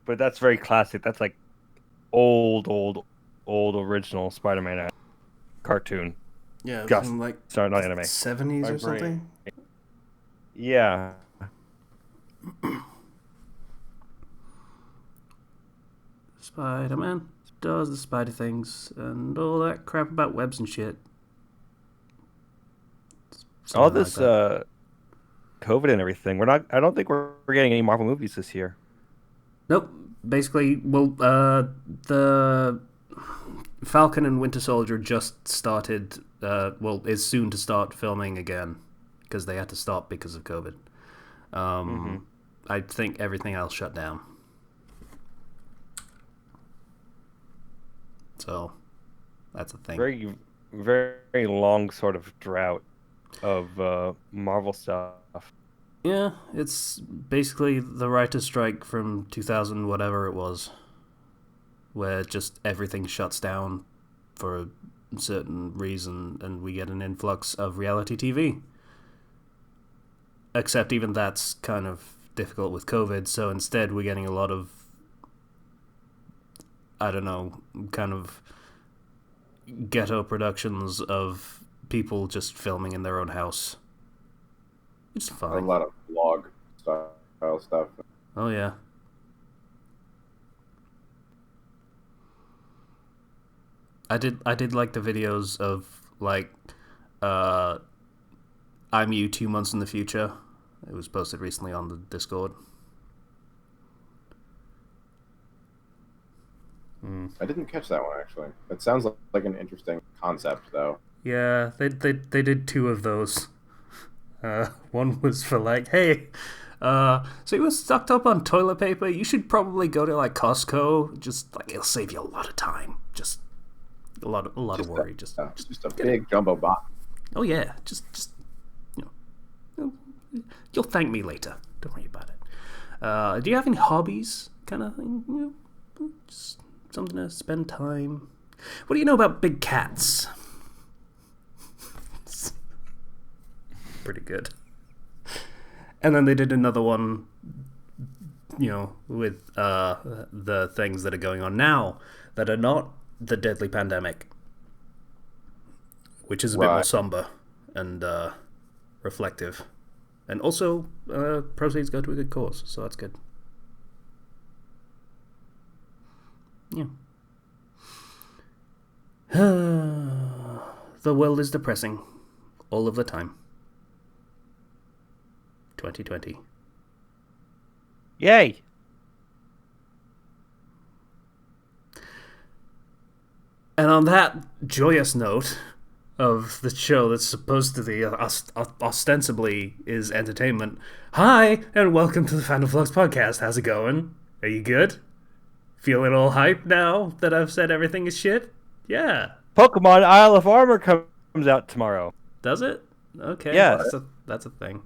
but that's very classic. That's like old original Spider-Man cartoon. Yeah, Just from like sorry, not the anime. 70s My or brain. something. Yeah. Spider-Man does the spider things and all that crap about webs and shit. All Something like this that. COVID and everything. I don't think we're getting any Marvel movies this year. Nope. Basically, well, the Falcon and Winter Soldier just started. Is soon to start filming again because they had to stop because of COVID. Hmm. I think everything else shut down. So that's a thing. Very long sort of drought of Marvel stuff. Yeah, it's basically the writer's strike from 2000, whatever it was, where just everything shuts down for a certain reason and we get an influx of reality TV. Except even that's kind of difficult with COVID, so instead we're getting a lot of, I don't know, kind of ghetto productions of people just filming in their own house. It's A fine. lot of vlog style stuff. Oh, yeah. I did like the videos of like uh I'm you 2 months in the future. It was posted recently on the Discord. I didn't catch that one actually. That sounds like an interesting concept, though. Yeah, they did two of those. One was for like, hey, so you were stocked up on toilet paper. You should probably go to like Costco. Just like it'll save you a lot of time. Just a lot of Just worry. Just just a get it. big jumbo box. Oh yeah, just you know, you'll thank me later. Don't worry about it. Do you have any hobbies, kind of thing? You know, just something to spend time. What do you know about big cats? Pretty good. And then they did another one, with the things that are going on now that are not the deadly pandemic, which is a bit more Right. somber and reflective. And also, proceeds go to a good cause, so that's good. Yeah. The world is depressing all of the time. 2020. Yay! And on that joyous note of the show that's supposed to be ostensibly is entertainment, hi, and welcome to the Fandom Flux podcast. How's it going? Are you good? Feeling all hype now that I've said everything is shit? Yeah. Pokemon Isle of Armor comes out tomorrow. Does it? Okay, Yes, that's a thing.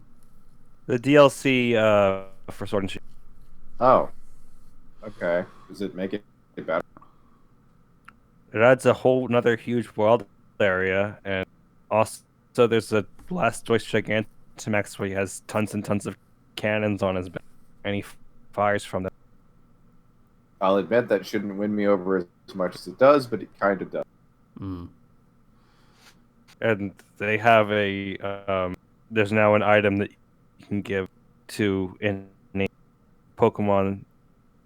the DLC for Sword and Shield. Oh, okay. Does it make it better? It adds a whole another huge world area, and also there's a Blastoise Gigantamax where he has tons and tons of cannons on his back, and he fires from them. I'll admit that shouldn't win me over as much as it does, but it kind of does. Mm. And they have there's now an item that you can give to any Pokemon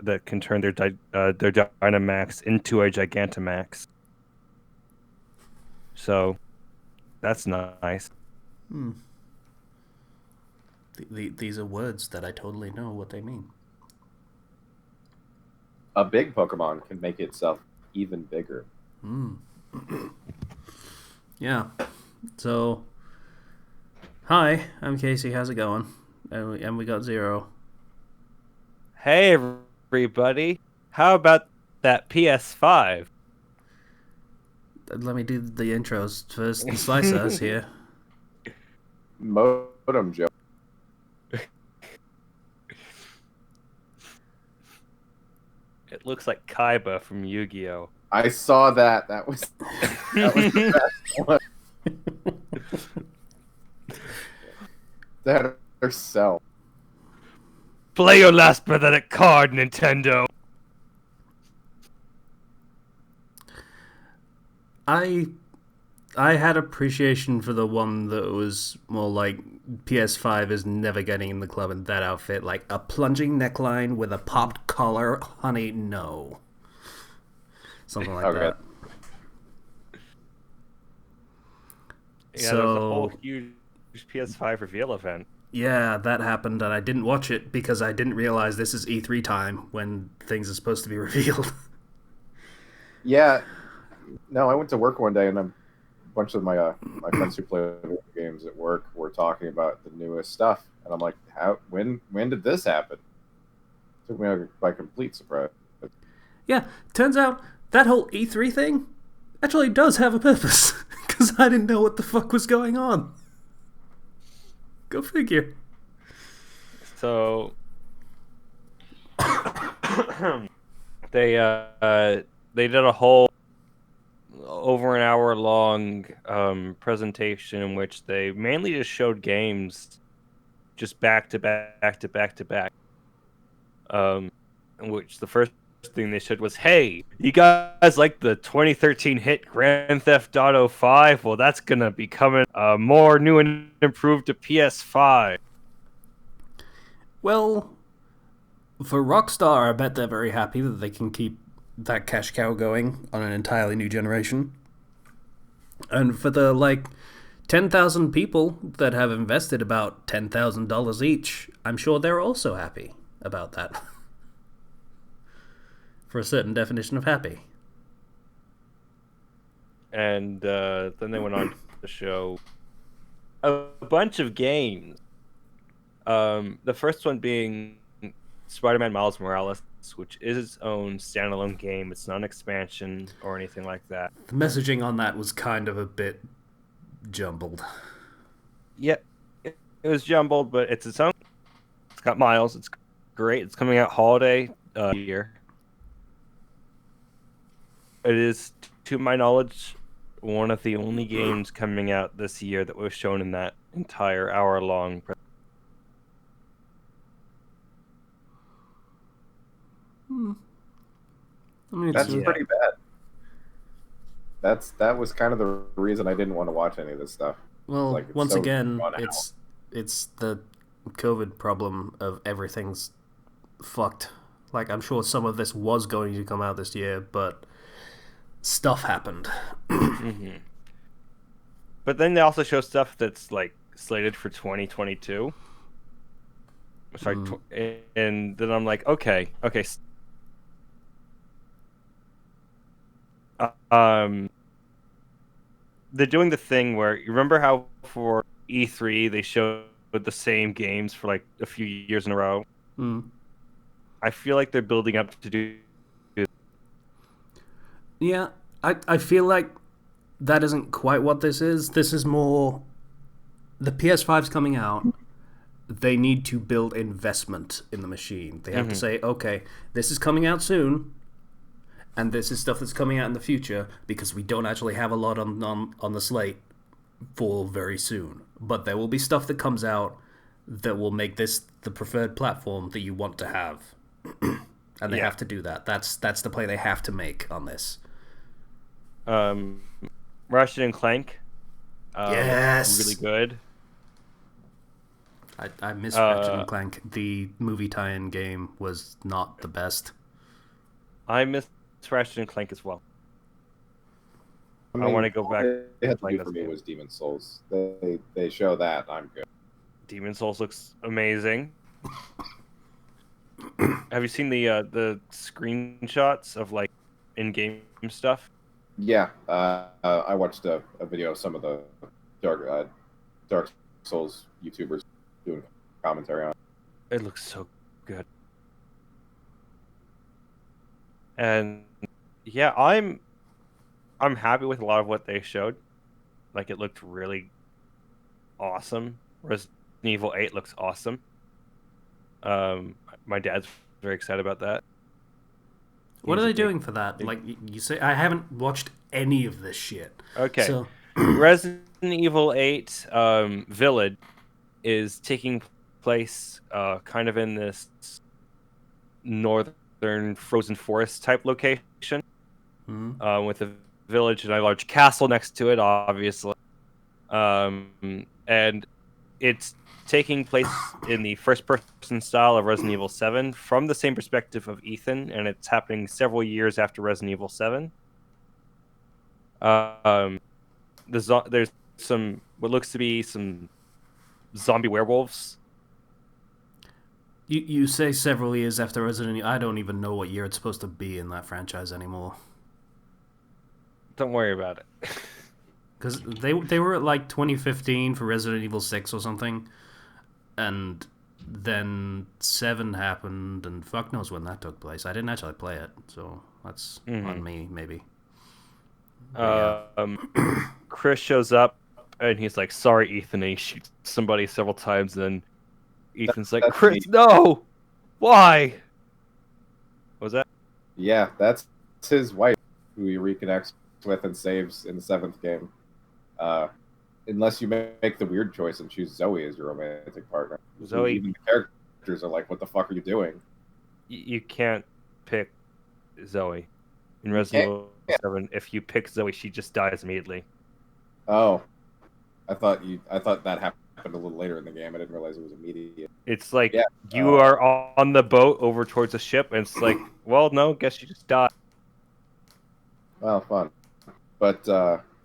that can turn their Dynamax into a Gigantamax. So that's nice. Hmm. These are words that I totally know what they mean. A big Pokemon can make itself even bigger. Hmm. Yeah. So, hi, I'm Casey. How's it going? And we got Zero. Hey everybody, how about that PS5? Let me do the intros first. And Slicer's here. Modem joke. It looks like Kaiba from Yu-Gi-Oh. I saw that. That was the best one. That herself. Play your last pathetic card, Nintendo. I had appreciation for the one that was more like PS5 is never getting in the club in that outfit, like a plunging neckline with a popped collar. Honey, no. Something like Okay. that. Yeah, there was a whole huge PS5 reveal event. Yeah, that happened, and I didn't watch it because I didn't realize this is E3 time when things are supposed to be revealed. Yeah. No, I went to work one day and a bunch of my friends who play video games at work were talking about the newest stuff, and I'm like, how? When did this happen? Took me by complete surprise. Yeah, turns out that whole E3 thing actually does have a purpose because I didn't know what the fuck was going on. Go figure. So they did a whole over an hour long presentation in which they mainly just showed games just back to back to back to back. In which the first thing they showed was, hey, you guys like the 2013 hit Grand Theft Auto 5? Well, that's gonna be coming more new and improved to PS5. Well, for Rockstar, I bet they're very happy that they can keep that cash cow going on an entirely new generation. And for the, 10,000 people that have invested about $10,000 each, I'm sure they're also happy about that. For a certain definition of happy. And then they went on to show a bunch of games. The first one being Spider-Man Miles Morales, which is its own standalone game. It's not an expansion or anything like that. The messaging on that was kind of a bit jumbled. Yeah, it was jumbled, but it's its own. It's got Miles. It's great. It's coming out holiday year. It is, to my knowledge, one of the only games coming out this year that was shown in that entire hour-long presentation. I mean, That's pretty bad. That was kind of the reason I didn't want to watch any of this stuff. well, Like, it's once so again, drawn out. it's the COVID problem of everything's fucked. Like, I'm sure some of this was going to come out this year, but stuff happened. Mm-hmm. But then they also show stuff that's slated for 2022. Sorry, and then I'm like, okay. They're doing the thing where, you remember how for E3 they showed the same games for a few years in a row? I feel like they're building up to do. Yeah, I feel like that isn't quite what this is. This is more, the PS5's coming out. They need to build investment in the machine. They have to say, okay, this is coming out soon, and this is stuff that's coming out in the future, because we don't actually have a lot on the slate for very soon. But there will be stuff that comes out that will make this the preferred platform that you want to have. And they have to do that. That's the play they have to make on this. Ratchet and Clank. Yes! Really good. I miss Ratchet and Clank. The movie tie-in game was not the best. I miss Ratchet and Clank as well. I want to go back. They had to do for me was Demon Souls. They show that, I'm good. Demon Souls looks amazing. Have you seen the screenshots of in-game stuff? Yeah, I watched a video of some of the Dark Souls YouTubers doing commentary on it. It looks so good. And yeah, I'm happy with a lot of what they showed. It looked really awesome. Resident Evil 8 looks awesome. My dad's very excited about that. What are they doing for that? You say, I haven't watched any of this shit. Okay. So Resident Evil 8 Village is taking place kind of in this northern frozen forest type location, with a village and a large castle next to it, obviously. And it's taking place in the first-person style of Resident Evil 7 from the same perspective of Ethan, and it's happening several years after Resident Evil 7. There's some what looks to be some zombie werewolves. You say several years after Resident Evil. I don't even know what year it's supposed to be in that franchise anymore. Don't worry about it. Because they were at like 2015 for Resident Evil 6 or something. And then 7 happened, and fuck knows when that took place. I didn't actually play it, so that's on me, maybe. Chris shows up, and he's like, "Sorry, Ethan," and he shoots somebody several times, and then Ethan's like, "Chris, no! Why?" What was that? Yeah, that's his wife, who he reconnects with and saves in the 7th game. Unless you make the weird choice and choose Zoe as your romantic partner. Zoe. Even the characters are like, what the fuck are you doing? You can't pick Zoe in Resident Evil 7. If you pick Zoe, she just dies immediately. Oh, I thought that happened a little later in the game. I didn't realize it was immediate. It's like you are on the boat over towards the ship, and it's like, well, no, guess you just died. Well, fun. But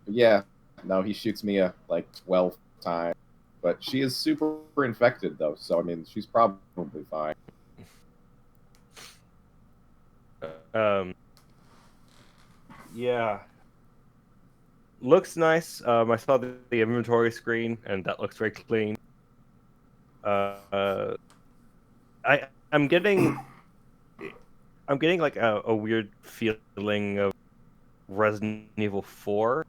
yeah, no, he shoots Mia like 12 times. But she is super infected, though, so I mean, she's probably fine. Yeah. Looks nice. I saw the inventory screen, and that looks very clean. I'm getting like a weird feeling of Resident Evil 4.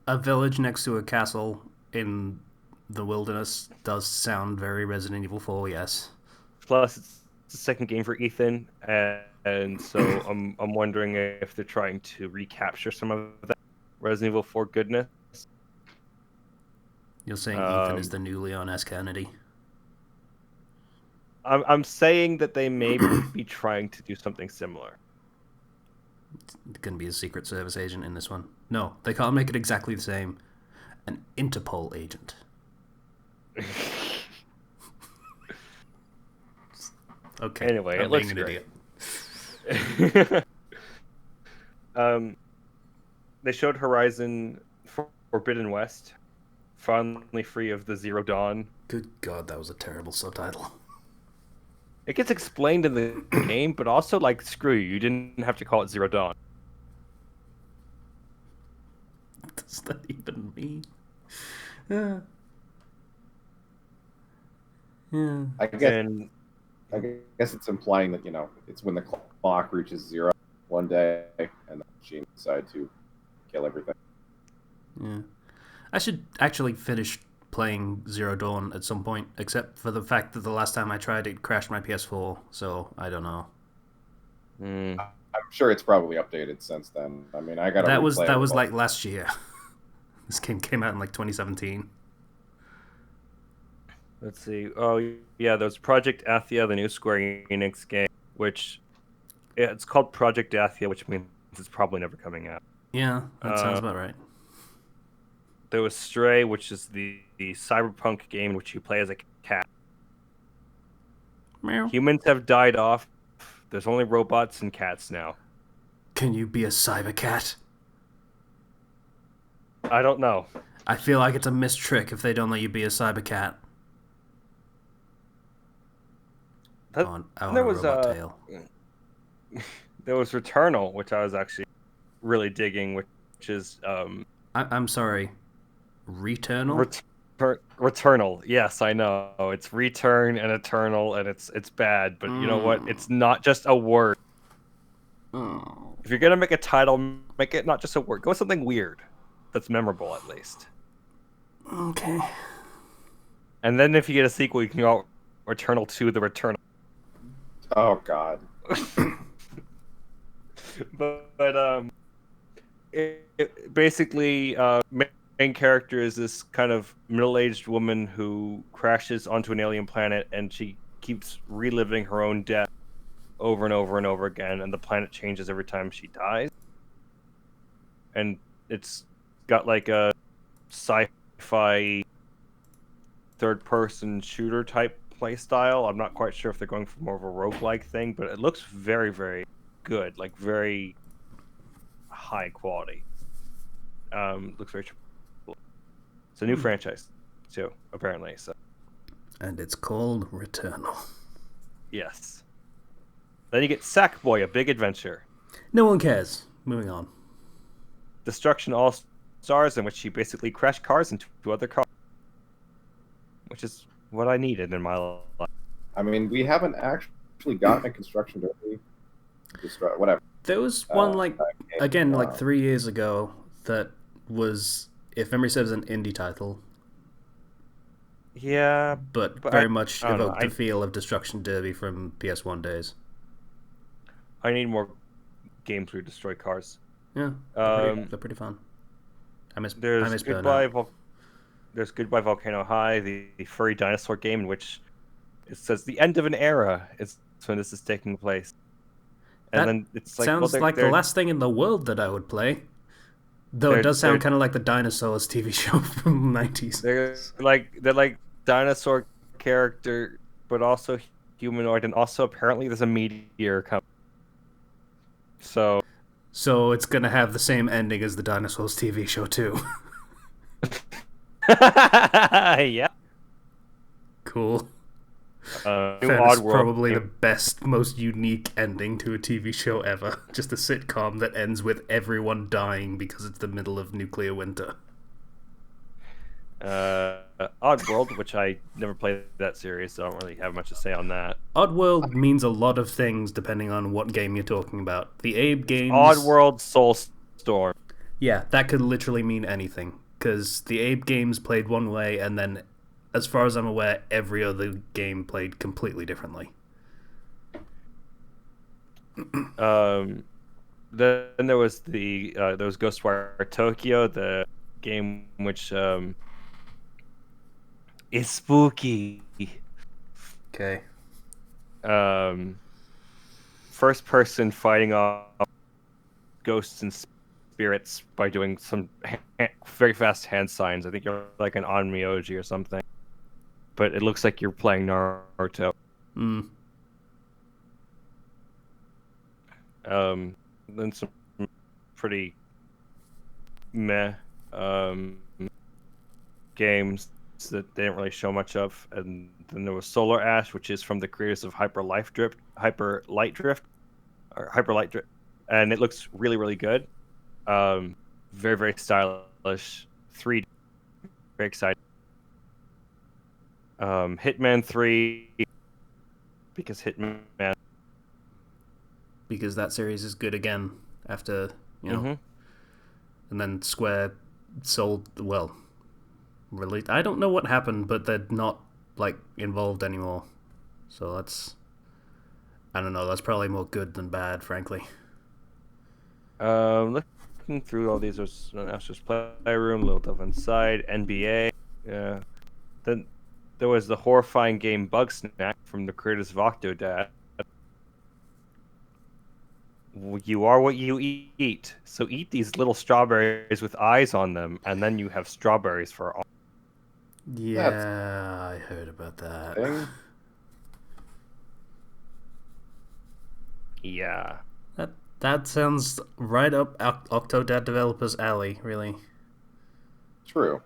A village next to a castle in the wilderness does sound very Resident Evil 4, yes. Plus, it's the second game for Ethan, and so I'm wondering if they're trying to recapture some of that Resident Evil 4 goodness. You're saying Ethan is the new Leon S. Kennedy? I'm saying that they may be trying to do something similar. It's going to be a Secret Service agent in this one. No, they can't make it exactly the same. An Interpol agent. Okay. Anyway, I'm it looks being an great. Idiot. They showed Horizon Forbidden West, finally free of the Zero Dawn. Good God, that was a terrible subtitle. It gets explained in the game, but also, like, screw you. You didn't have to call it Zero Dawn. What does that even mean? Yeah. I guess it's implying that, it's when the clock reaches 0 one day, and the machine decide to kill everything. Yeah. I should actually finish playing Zero Dawn at some point, except for the fact that the last time I tried it crashed my PS4, so I don't know. I'm sure it's probably updated since then. I mean, I got that was like last year. This game came out in like 2017. Let's see. Oh yeah, there's Project Athia, the new Square Enix game, which it's called Project Athia, which means it's probably never coming out. Yeah, that sounds about right. There was Stray, which is the cyberpunk game in which you play as a cat. Meow. Humans have died off. There's only robots and cats now. Can you be a cyber cat? I don't know. I feel like it's a missed trick if they don't let you be a cyber cat. There was tail. There was Returnal, which I was actually really digging, which is I'm sorry, Returnal? Returnal. Yes, I know. It's Return and Eternal, and it's bad, but you know what? It's not just a word. Oh. If you're gonna make a title, make it not just a word. Go with something weird that's memorable, at least. Okay. And then if you get a sequel, you can go Returnal 2, The Returnal. Oh God. but it basically main character is this kind of middle-aged woman who crashes onto an alien planet, and she keeps reliving her own death over and over and over again, and the planet changes every time she dies. And it's got like a sci-fi third-person shooter type play style. I'm not quite sure if they're going for more of a roguelike thing, but it looks very, very good, like very high quality. Looks very cool. It's a new franchise too, apparently. So, and it's called Returnal. Yes. Then you get Sackboy: A Big Adventure. No one cares. Moving on. Destruction All Stars, in which you basically crash cars into other cars, which is what I needed in my life. I mean, we haven't actually gotten a construction derby. Whatever. There was one like 3 years ago that was, if memory serves, an indie title. Yeah, but very much evoked the feel of Destruction Derby from PS1 days. I need more games where you destroy cars. Yeah, they're pretty fun. I miss Burnout. There's Goodbye Volcano High, the furry dinosaur game in which it says the end of an era is when this is taking place. And that then it's like, sounds like the last thing in the world that I would play. Though it does sound kind of like the Dinosaurs TV show from the 90s. They're like dinosaur character, but also humanoid, and also apparently there's a meteor coming. So it's gonna have the same ending as the Dinosaurs TV show too. Yeah. Cool. That's probably the best, most unique ending to a TV show ever. Just a sitcom that ends with everyone dying because it's the middle of nuclear winter. Oddworld, which I never played that series, so I don't really have much to say on that. Oddworld means a lot of things depending on what game you're talking about. The Abe games... Oddworld Soulstorm. Yeah, that could literally mean anything. Because the Abe games played one way, and then, as far as I'm aware, every other game played completely differently. Then there was there was Ghostwire Tokyo, the game which is spooky. Okay. First person fighting off ghosts and spirits by doing some very fast hand signs. I think you're like an Onmyoji or something. But it looks like you're playing Naruto. Then some pretty meh games that they didn't really show much of, and then there was Solar Ash, which is from the creators of Hyper Light Drift, and it looks really, really good. Very, very stylish. 3D, very exciting. Hitman 3, because that series is good again after, and then Square sold, released. I don't know what happened, but they're not involved anymore. So I don't know, that's probably more good than bad, frankly. Looking through all these, there's an Astro's Playroom, Little Dove Inside, NBA. Yeah. Then there was the horrifying game Bugsnax from the creators of Octodad. You are what you eat. So eat these little strawberries with eyes on them, and then you have strawberries for all. Yeah, I heard about that. Yeah. That sounds right up Octodad developers' alley, really. True.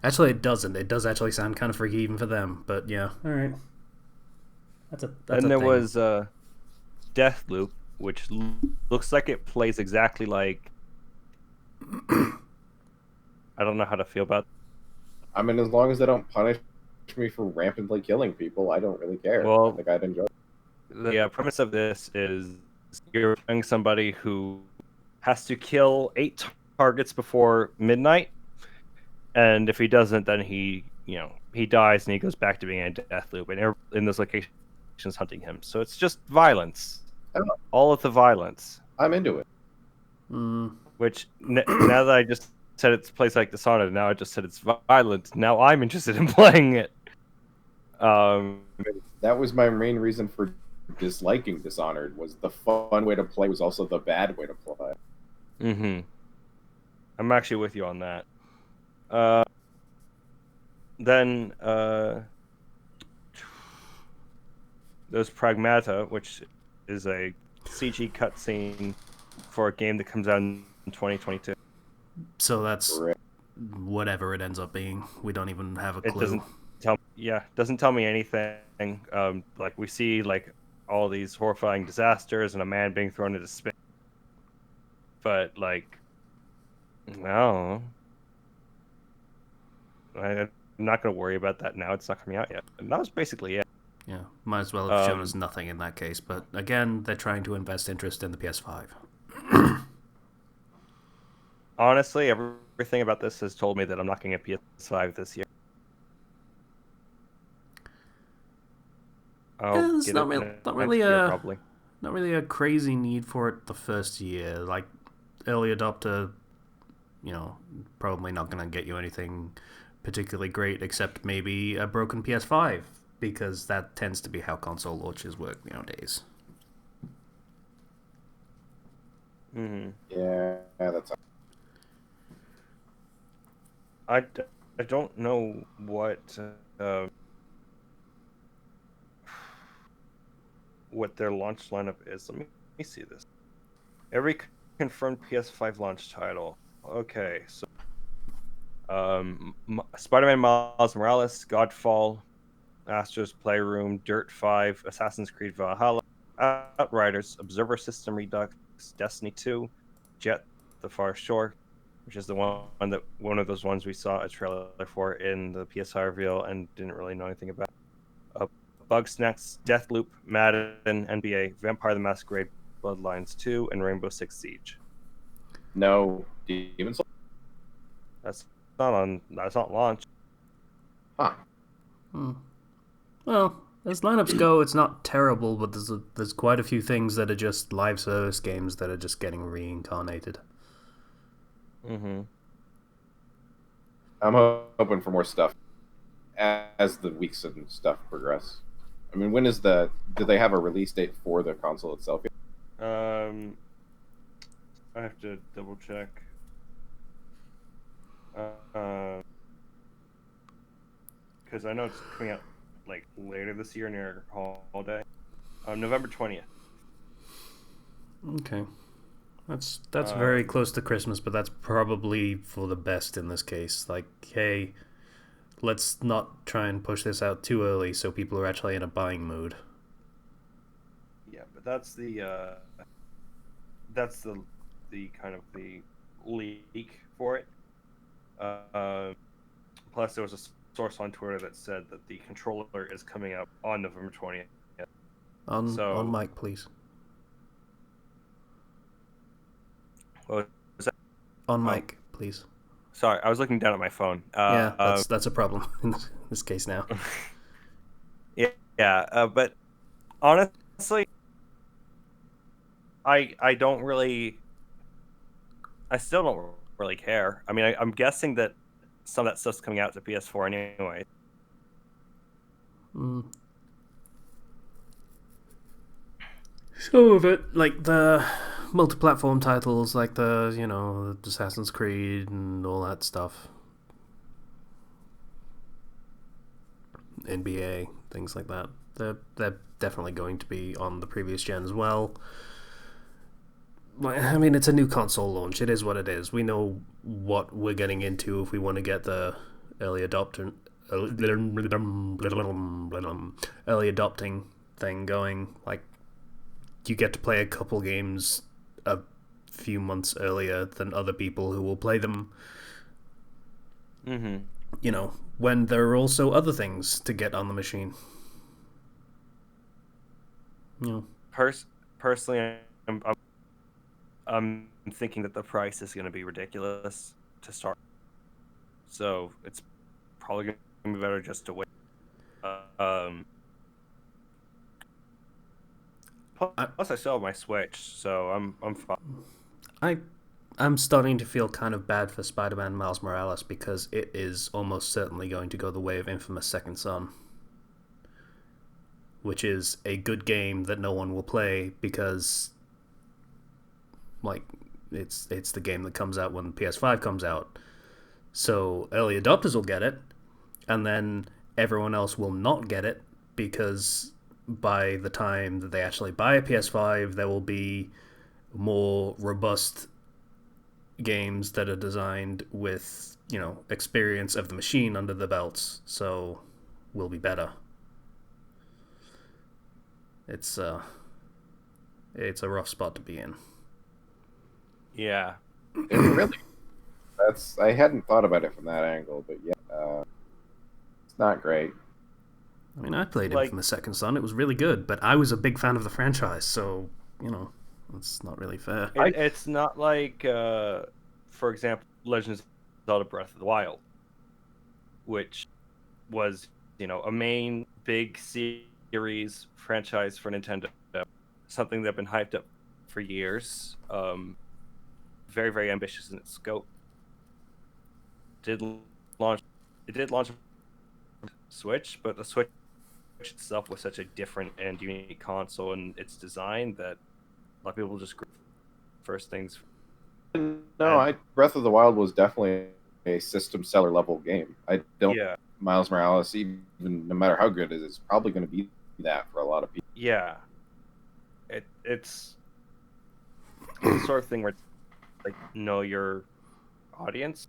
Actually, it doesn't. It does actually sound kind of freaky even for them, but yeah. All right. And there was Deathloop, which looks like it plays exactly like... I don't know how to feel about... I mean, as long as they don't punish me for rampantly killing people, I don't really care. Well, I think I'd enjoy it. The premise of this is you're playing somebody who has to kill 8 targets before midnight, and if he doesn't, then he dies and he goes back to being in a death loop, and in those locations hunting him. So it's just violence, all of the violence. I'm into it. Which now that I just said it plays like Dishonored. Now I just said it's violent. Now I'm interested in playing it. That was my main reason for disliking Dishonored. Was the fun way to play was also the bad way to play. Mm-hmm. I'm actually with you on that. Then there's Pragmata, which is a CG cutscene for a game that comes out in 2022. So that's whatever it ends up being. We don't even have a It clue. doesn't tell me anything. Like we see like all these horrifying disasters and a man being thrown into space, but like, no, I'm not gonna worry about that now. It's not coming out yet. And that was basically it. Yeah, might as well have shown us nothing in that case. But again, they're trying to invest interest in the PS5. Honestly, everything about this has told me that I'm not going to get PS5 this year. It's not really probably. Not really a crazy need for it the first year. Like early adopter, probably not going to get you anything particularly great, except maybe a broken PS5, because that tends to be how console launches work nowadays. Mm-hmm. Yeah, that's. I don't know what their launch lineup is. Let me see this. Every confirmed PS5 launch title. Okay, so Spider-Man Miles Morales, Godfall, Astro's Playroom, Dirt 5, Assassin's Creed Valhalla, Outriders, Observer System Redux, Destiny 2, Jet: The Far Shore, which is one of those ones we saw a trailer for in the PSI reveal and didn't really know anything about. Bugsnax, Deathloop, Madden, NBA, Vampire the Masquerade, Bloodlines 2, and Rainbow Six Siege. No Demon's Souls? That's not launched. Huh. Well, as lineups go, it's not terrible, but there's quite a few things that are just live service games that are just getting reincarnated. Mm-hmm. I'm hoping for more stuff as the weeks and stuff progress. I mean, do they have a release date for the console itself? I have to double check. Because I know it's coming out like later this year near holiday. November 20th. Okay. That's very close to Christmas, but that's probably for the best in this case. Like, hey, let's not try and push this out too early so people are actually in a buying mood. Yeah, but that's the kind of the leak for it. Plus, there was a source on Twitter that said that the controller is coming out on November 20th. On mic, please. What was that? On mic, please. Sorry, I was looking down at my phone. Yeah, that's a problem in this case now. Yeah, but honestly, I don't really. I still don't really care. I mean, I'm guessing that some of that stuff's coming out to PS4 anyway. Some of it, like the multi-platform titles, like the Assassin's Creed and all that stuff, NBA, things like that. They're definitely going to be on the previous gen as well. I mean, it's a new console launch. It is what it is. We know what we're getting into if we want to get the early adopting thing going. Like, you get to play a couple games a few months earlier than other people who will play them. Mm-hmm. When there are also other things to get on the machine. Personally, I'm thinking that the price is going to be ridiculous to start. So it's probably going to be better just to wait. Plus, I still have my Switch, so I'm fine. I'm starting to feel kind of bad for Spider-Man Miles Morales because it is almost certainly going to go the way of Infamous Second Son, which is a good game that no one will play because, like, it's the game that comes out when PS5 comes out. So early adopters will get it, and then everyone else will not get it because by the time that they actually buy a PS5, there will be more robust games that are designed with, experience of the machine under the belts, so will be better. It's a rough spot to be in. Yeah. It really. I hadn't thought about it from that angle, but yeah, it's not great. I mean, I played Infamous Second Son. It was really good, but I was a big fan of the franchise, so, it's not really fair. It's not like, for example, Legend of Zelda Breath of the Wild, which was, a main big series franchise for Nintendo, something that had been hyped up for years, very, very ambitious in its scope. It did launch Switch, but the Switch itself was such a different and unique console in its design that a lot of people just first things. No, Breath of the Wild was definitely a system seller level game. I don't. Yeah. Miles Morales, even no matter how good it is, probably going to be that for a lot of people. Yeah. It's the sort of thing where it's like, know your audience,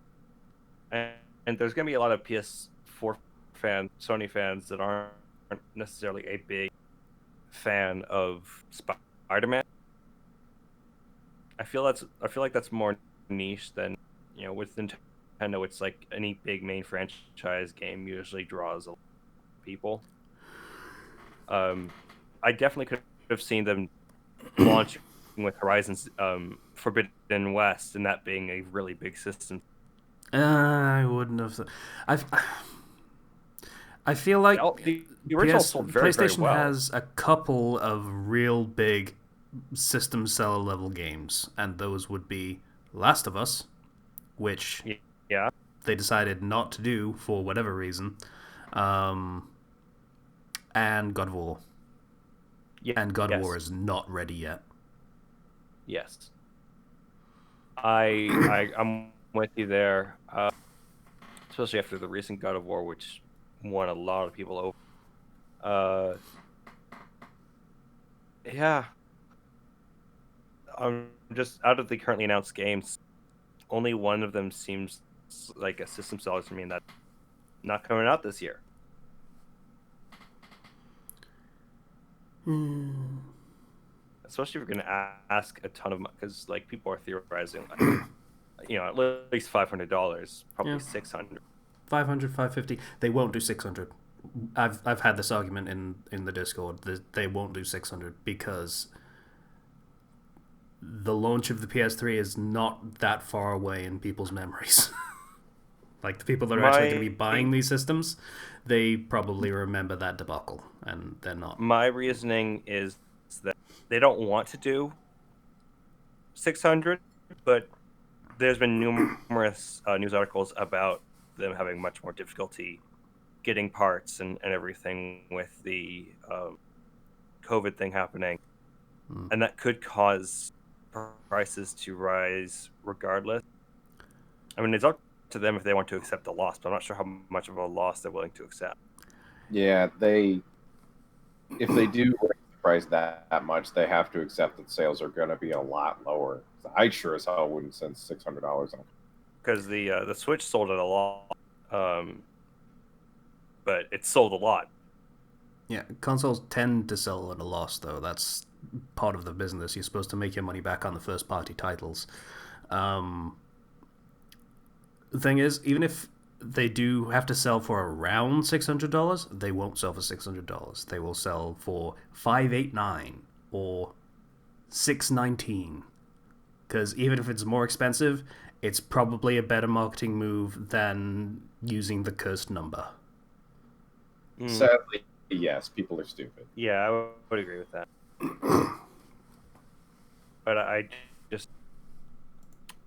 and there's going to be a lot of PS4 Sony fans that aren't necessarily a big fan of Spider-Man. I feel like that's more niche than, with Nintendo. It's like any big main franchise game usually draws a lot of people. I definitely could have seen them launching with Horizon's Forbidden West, and that being a really big system. I wouldn't have. I feel like the original sold very, PlayStation very well. has a couple of real big system seller level games, and those would be Last of Us, which they decided not to do for whatever reason, and God of War. And God of War is not ready yet. Yes. I'm with you there, especially after the recent God of War, which won a lot of people over. Yeah. Just out of the currently announced games, only one of them seems like a system seller to me, and that's not coming out this year. Especially if you're going to ask a ton of money, because like people are theorizing, at least $500, probably $600. $500, $550. They won't do $600. I've had this argument in the Discord. They won't do $600 because the launch of the PS3 is not that far away in people's memories. Like the people that are actually going to be buying these systems, they probably remember that debacle, and they're not. My reasoning is that they don't want to do 600, but there's been numerous news articles about them having much more difficulty getting parts and everything with the COVID thing happening, and that could cause prices to rise regardless. I mean, it's up to them if they want to accept the loss, but I'm not sure how much of a loss they're willing to accept. Yeah, if they do raise the price that much, they have to accept that sales are going to be a lot lower. I sure as hell wouldn't spend $600 on it. Because the Switch sold at a lot, but it sold a lot. Yeah, consoles tend to sell at a loss, though. That's part of the business. You're supposed to make your money back on the first-party titles. The thing is, even if they do have to sell for around $600, they won't sell for $600. They will sell for $589 or $619. Because even if it's more expensive, it's probably a better marketing move than using the cursed number. Sadly, yes, people are stupid. Yeah, I would agree with that. But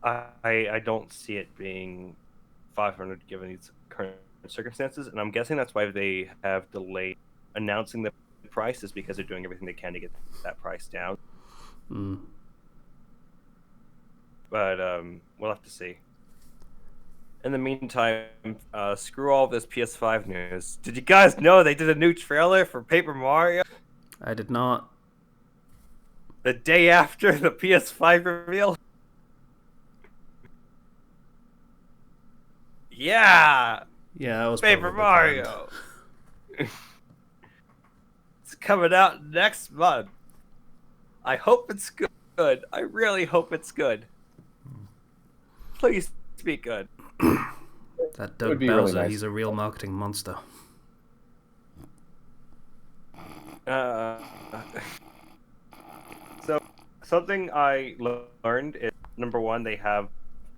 I don't see it being 500 given these current circumstances, and I'm guessing that's why they have delayed announcing the price, is because they're doing everything they can to get that price down. But we'll have to see. In the meantime, screw all this PS5 news. Did you guys know they did a new trailer for Paper Mario I did not. the day after the PS5 reveal? Yeah, Yeah, that was Paper probably planned. Mario. It's coming out next month. I hope it's good. I really hope it's good. Please be good. That It would Doug be really Bowser, nice. he's a real marketing monster. So something I learned is, number one, they have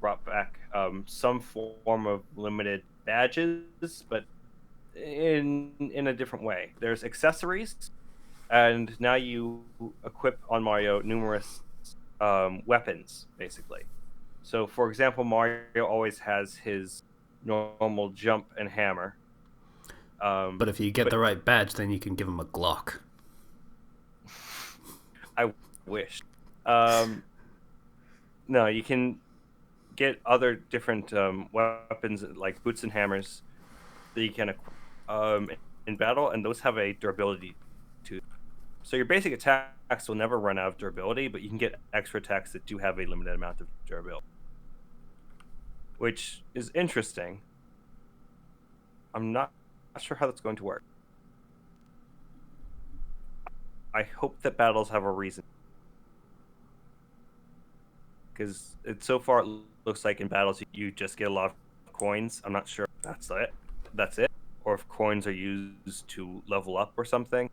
brought back some form of limited badges, but in a different way. There's accessories, and now you equip on Mario numerous weapons, basically. So, for example, Mario always has his normal jump and hammer. But if you get the right badge, then you can give him a Glock. I wish. No, you can get other different weapons like boots and hammers that you can equip in battle, and those have a durability to. So your basic attacks will never run out of durability, but you can get extra attacks that do have a limited amount of durability, which is interesting. I'm not sure how that's going to work. I hope that battles have a reason, because so far it looks like in battles you just get a lot of coins. I'm not sure if that's it, or if coins are used to level up or something.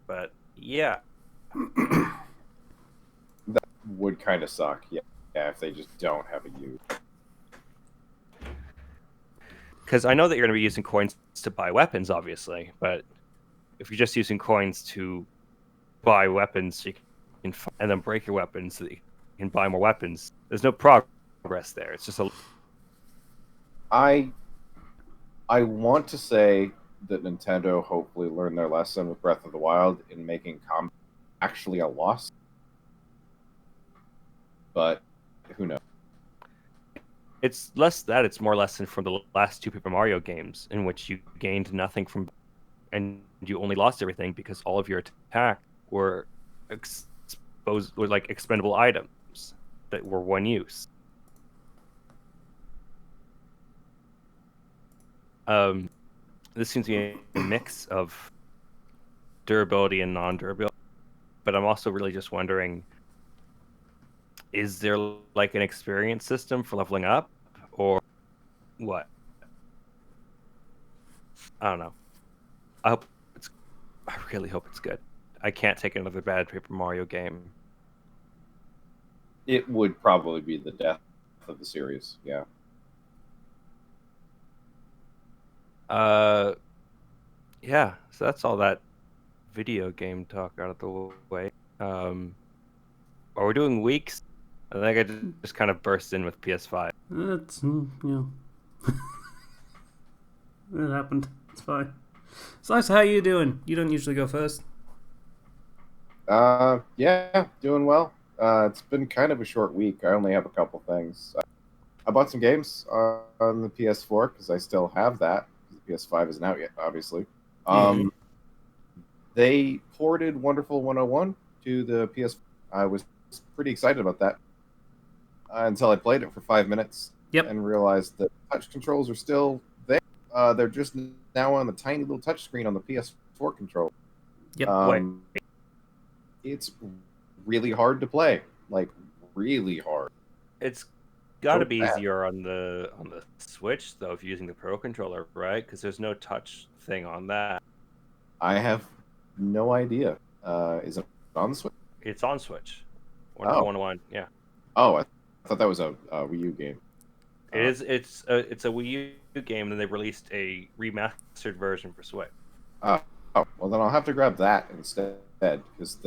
But yeah, That would kind of suck. Yeah, if they just don't have a use. because I know that you're going to be using coins to buy weapons, obviously, but if you're just using coins to buy weapons, you can and then break your weapons so that you can buy more weapons. There's no progress there. It's just a. I want to say that Nintendo hopefully learned their lesson with Breath of the Wild in making combat actually a loss. But who knows? It's less that, it's more lesson from the last two Paper Mario games, in which you gained nothing from, and you only lost everything because all of your attack were exposed, were like expendable items that were one use. This seems to be a mix of durability and non-durability, but I'm also really just wondering, is there like an experience system for leveling up, or what? I don't know. I really hope it's good. I can't take another bad Paper Mario game. It would probably be the death of the series. Yeah. Yeah, so that's all that video game talk out of the way. Are we doing weeks? I think I just kind of burst in with PS5. That's, yeah. It happened. It's fine. Slice, how you doing? You don't usually go first. Yeah, doing well. It's been kind of a short week. I only have a couple things. I bought some games on the PS4 because I still have that. The PS5 isn't out yet, obviously. They ported Wonderful 101 to the PS. I was pretty excited about that until I played it for 5 minutes and realized that touch controls are still there. They're just now on the tiny little touch screen on the PS4 controller. Wait. It's really hard to play, like really hard. It's got to So be bad. easier on the Switch though, if you're using the Pro controller, right? Because there's no touch thing on that. I have no idea. Is it on the Switch? It's on Switch. Wonderful 101, yeah. Oh, I thought that was a Wii U game. It is. It's a Wii U game, and they released a remastered version for Switch. Oh, well then I'll have to grab that instead because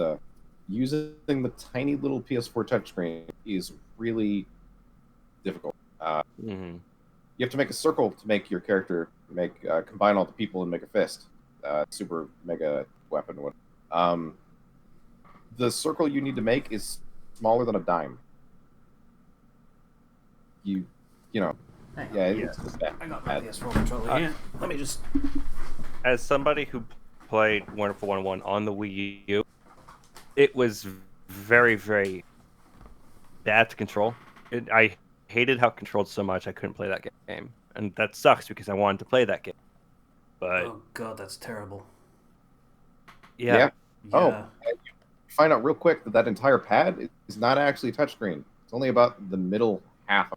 using the tiny little PS4 touchscreen is really difficult. Mm-hmm. You have to make a circle to make your character combine all the people and make a fist, super mega weapon. The circle you need to make is smaller than a dime. You know, Hang on. yeah, it's just bad. I got my PS4 controller here. Let me just. As somebody who played Wonderful 101 on the Wii U, it was very, very bad to control. I hated how it controlled so much I couldn't play that game. And that sucks because I wanted to play that game. But Oh god, that's terrible. Yeah. Yeah. Oh, and you find out real quick that entire pad is not actually a touchscreen. It's only about the middle half.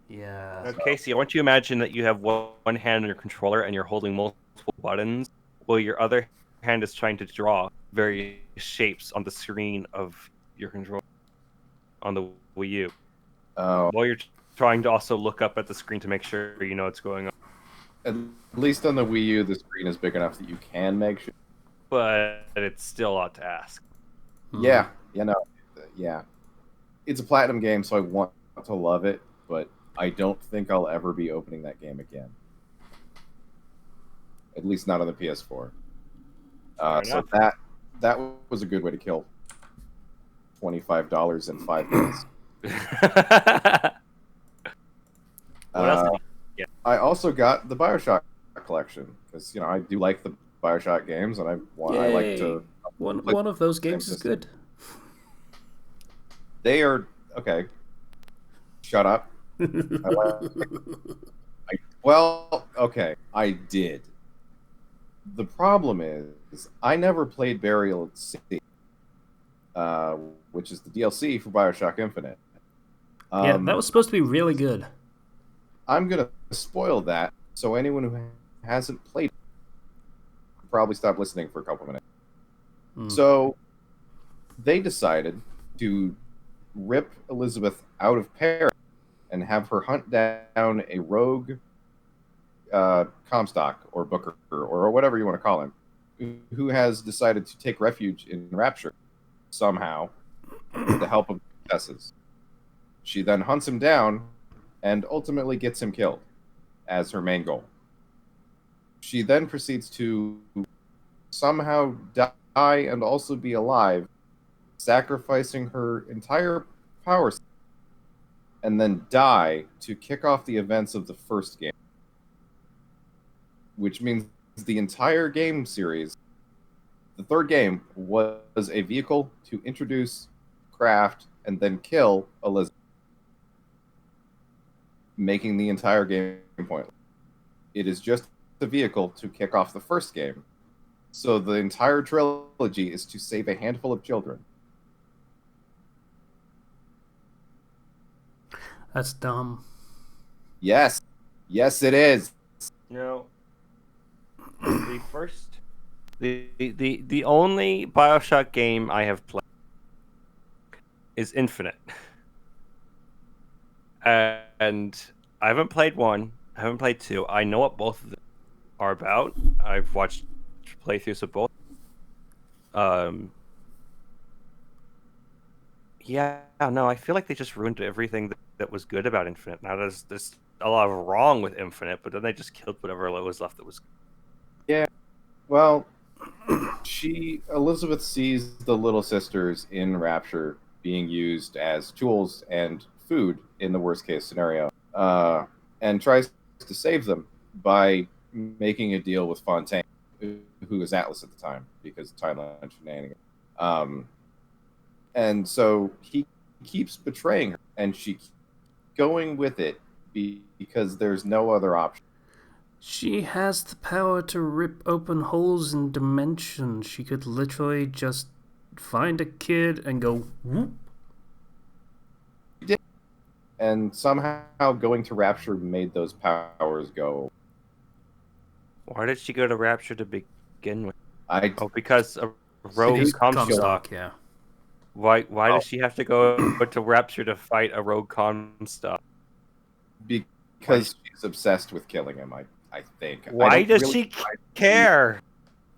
Yeah. Now, Casey, I want you to imagine that you have one hand on your controller and you're holding multiple buttons, while your other hand is trying to draw various shapes on the screen of your controller on the Wii U. Oh, While you're trying to also look up at the screen to make sure you know what's going on. at least on the Wii U, the screen is big enough that you can make sure. But it's still a lot to ask. Yeah, yeah. It's a platinum game, so I want to love it, but I don't think I'll ever be opening that game again. At least not on the PS4. Fair So enough. that was a good way to kill $25 in 5 minutes. What else did you I also got the BioShock collection because I do like the BioShock games, and I like to. One of those games is good. They are okay. Shut up. Well, okay, I did. The problem is I never played Burial at Sea, which is the DLC for BioShock Infinite. Yeah, that was supposed to be really good. I'm gonna spoil that, so anyone who hasn't played it will probably stop listening for a couple minutes. So they decided to rip Elizabeth out of Paris and have her hunt down a rogue Comstock or Booker or whatever you want to call him, who has decided to take refuge in Rapture somehow with the help of Tess's. She then hunts him down and ultimately gets him killed as her main goal. She then proceeds to somehow die and also be alive, sacrificing her entire power and then die to kick off the events of the first game. Which means the entire game series, the third game, was a vehicle to introduce, craft, and then kill Elizabeth, making the entire game pointless. It is just a vehicle to kick off the first game. So the entire trilogy is to save a handful of children. That's dumb. Yes. Yes, it is. No. The first, the only BioShock game I have played is Infinite, and I haven't played 1. I haven't played 2. I know what both of them are about. I've watched playthroughs of both. Yeah, no, I feel like they just ruined everything that was good about Infinite. Now there's a lot wrong with Infinite, but then they just killed whatever was left that was. Yeah. Well, Elizabeth sees the little sisters in Rapture being used as tools and food in the worst case scenario, and tries to save them by making a deal with Fontaine, who was Atlas at the time, because Timeline shenanigans. And so he keeps betraying her, and she keeps going with it because there's no other option. She has the power to rip open holes in dimensions. She could literally just find a kid and go whoop. And somehow going to Rapture made those powers go. Why did she go to Rapture to begin with? Because a rogue Comstock. Yeah. Why does she have to go to Rapture to fight a rogue Comstock? Because she's obsessed with killing him, I think. Why does she care?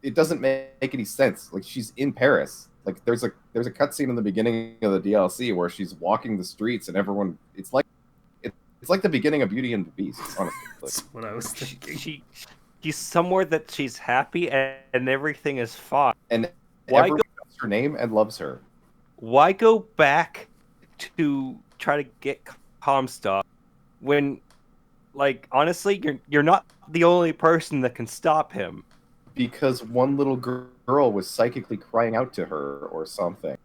it doesn't make any sense. Like, she's in Paris. Like, there's a cutscene in the beginning of the DLC where she's walking the streets and everyone. It's like the beginning of Beauty and the Beast. Honestly, That's what I was thinking. She's somewhere that she's happy and everything is fine. and Why everyone knows her name and loves her. Why go back to try to get Comstock when, like, honestly, you're not the only person that can stop him. Because one little girl was psychically crying out to her or something.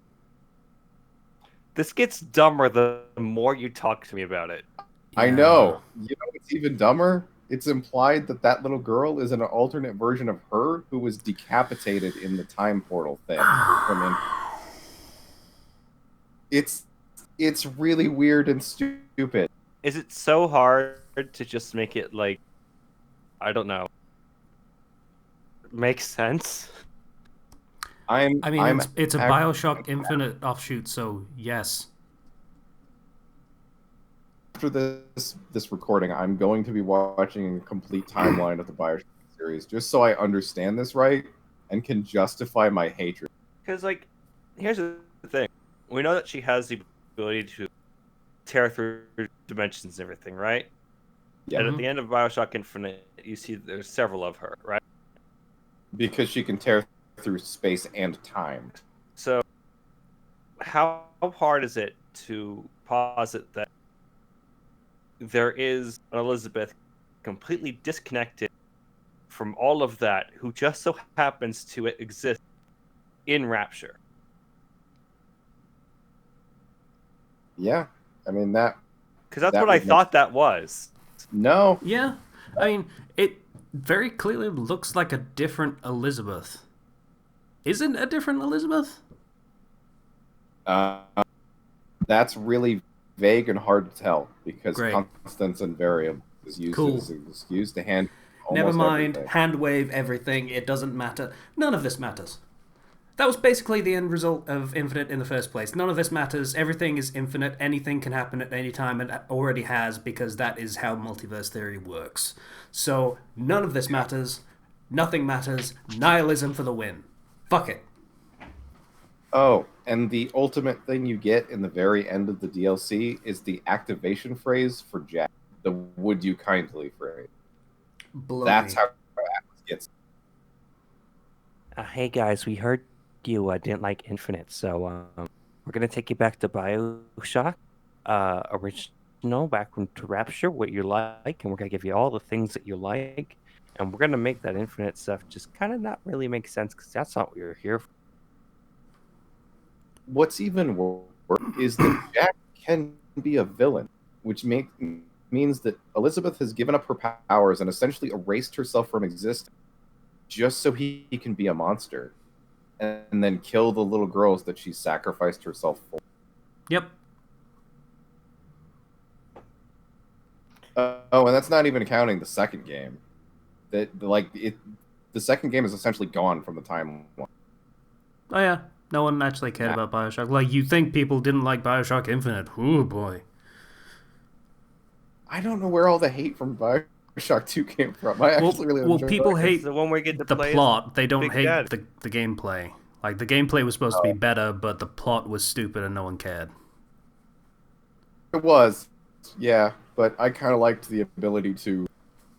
This gets dumber the more you talk to me about it. I know. You know what's even dumber? It's implied that little girl is an alternate version of her who was decapitated in the time portal thing. It's really weird and stupid. Is it so hard to just make it, like, I don't know, make sense? It's a BioShock Infinite offshoot, so yes. After this recording, I'm going to be watching a complete timeline of the BioShock series just so I understand this right and can justify my hatred. Because, like, here's the thing. We know that she has the ability to tear through dimensions and everything, right? Yeah. And at the end of BioShock Infinite, you see there's several of her, right? Because she can tear through space and time. So, how hard is it to posit that there is an Elizabeth completely disconnected from all of that who just so happens to exist in Rapture? Yeah, I mean that. Because that's what I thought that was. No. Yeah, I mean, it very clearly looks like a different Elizabeth. Isn't a different Elizabeth? That's really vague and hard to tell because Great. constants and variable is used as an excuse to hand. Never mind. Everything. Hand wave everything. It doesn't matter. None of this matters. That was basically the end result of Infinite in the first place. None of this matters. Everything is infinite. Anything can happen at any time and already has because that is how multiverse theory works. So none of this matters. Nothing matters. Nihilism for the win. Fuck it. Oh, and the ultimate thing you get in the very end of the DLC is the activation phrase for Jack. The "would you kindly" phrase. That's how Atlas gets. Hey guys, we heard you didn't like Infinite, so we're gonna take you back to BioShock original, back to Rapture, what you like, and we're gonna give you all the things that you like, and we're gonna make that Infinite stuff just kind of not really make sense because that's not what you're here for. What's even worse is that Jack can be a villain, which means that Elizabeth has given up her powers and essentially erased herself from existence just so he can be a monster and then kill the little girls that she sacrificed herself for. Yep. Oh, and that's not even counting the second game. The second game is essentially gone from the timeline. Oh yeah. No one actually cared about BioShock. Like, you think people didn't like BioShock Infinite. Ooh, boy. I don't know where all the hate from BioShock 2 came from. I actually really enjoyed people it. hate the one we get to the play plot. They don't hate Dad. the gameplay. Like, the gameplay was supposed to be better, but the plot was stupid and no one cared. It was, yeah, but I kind of liked the ability to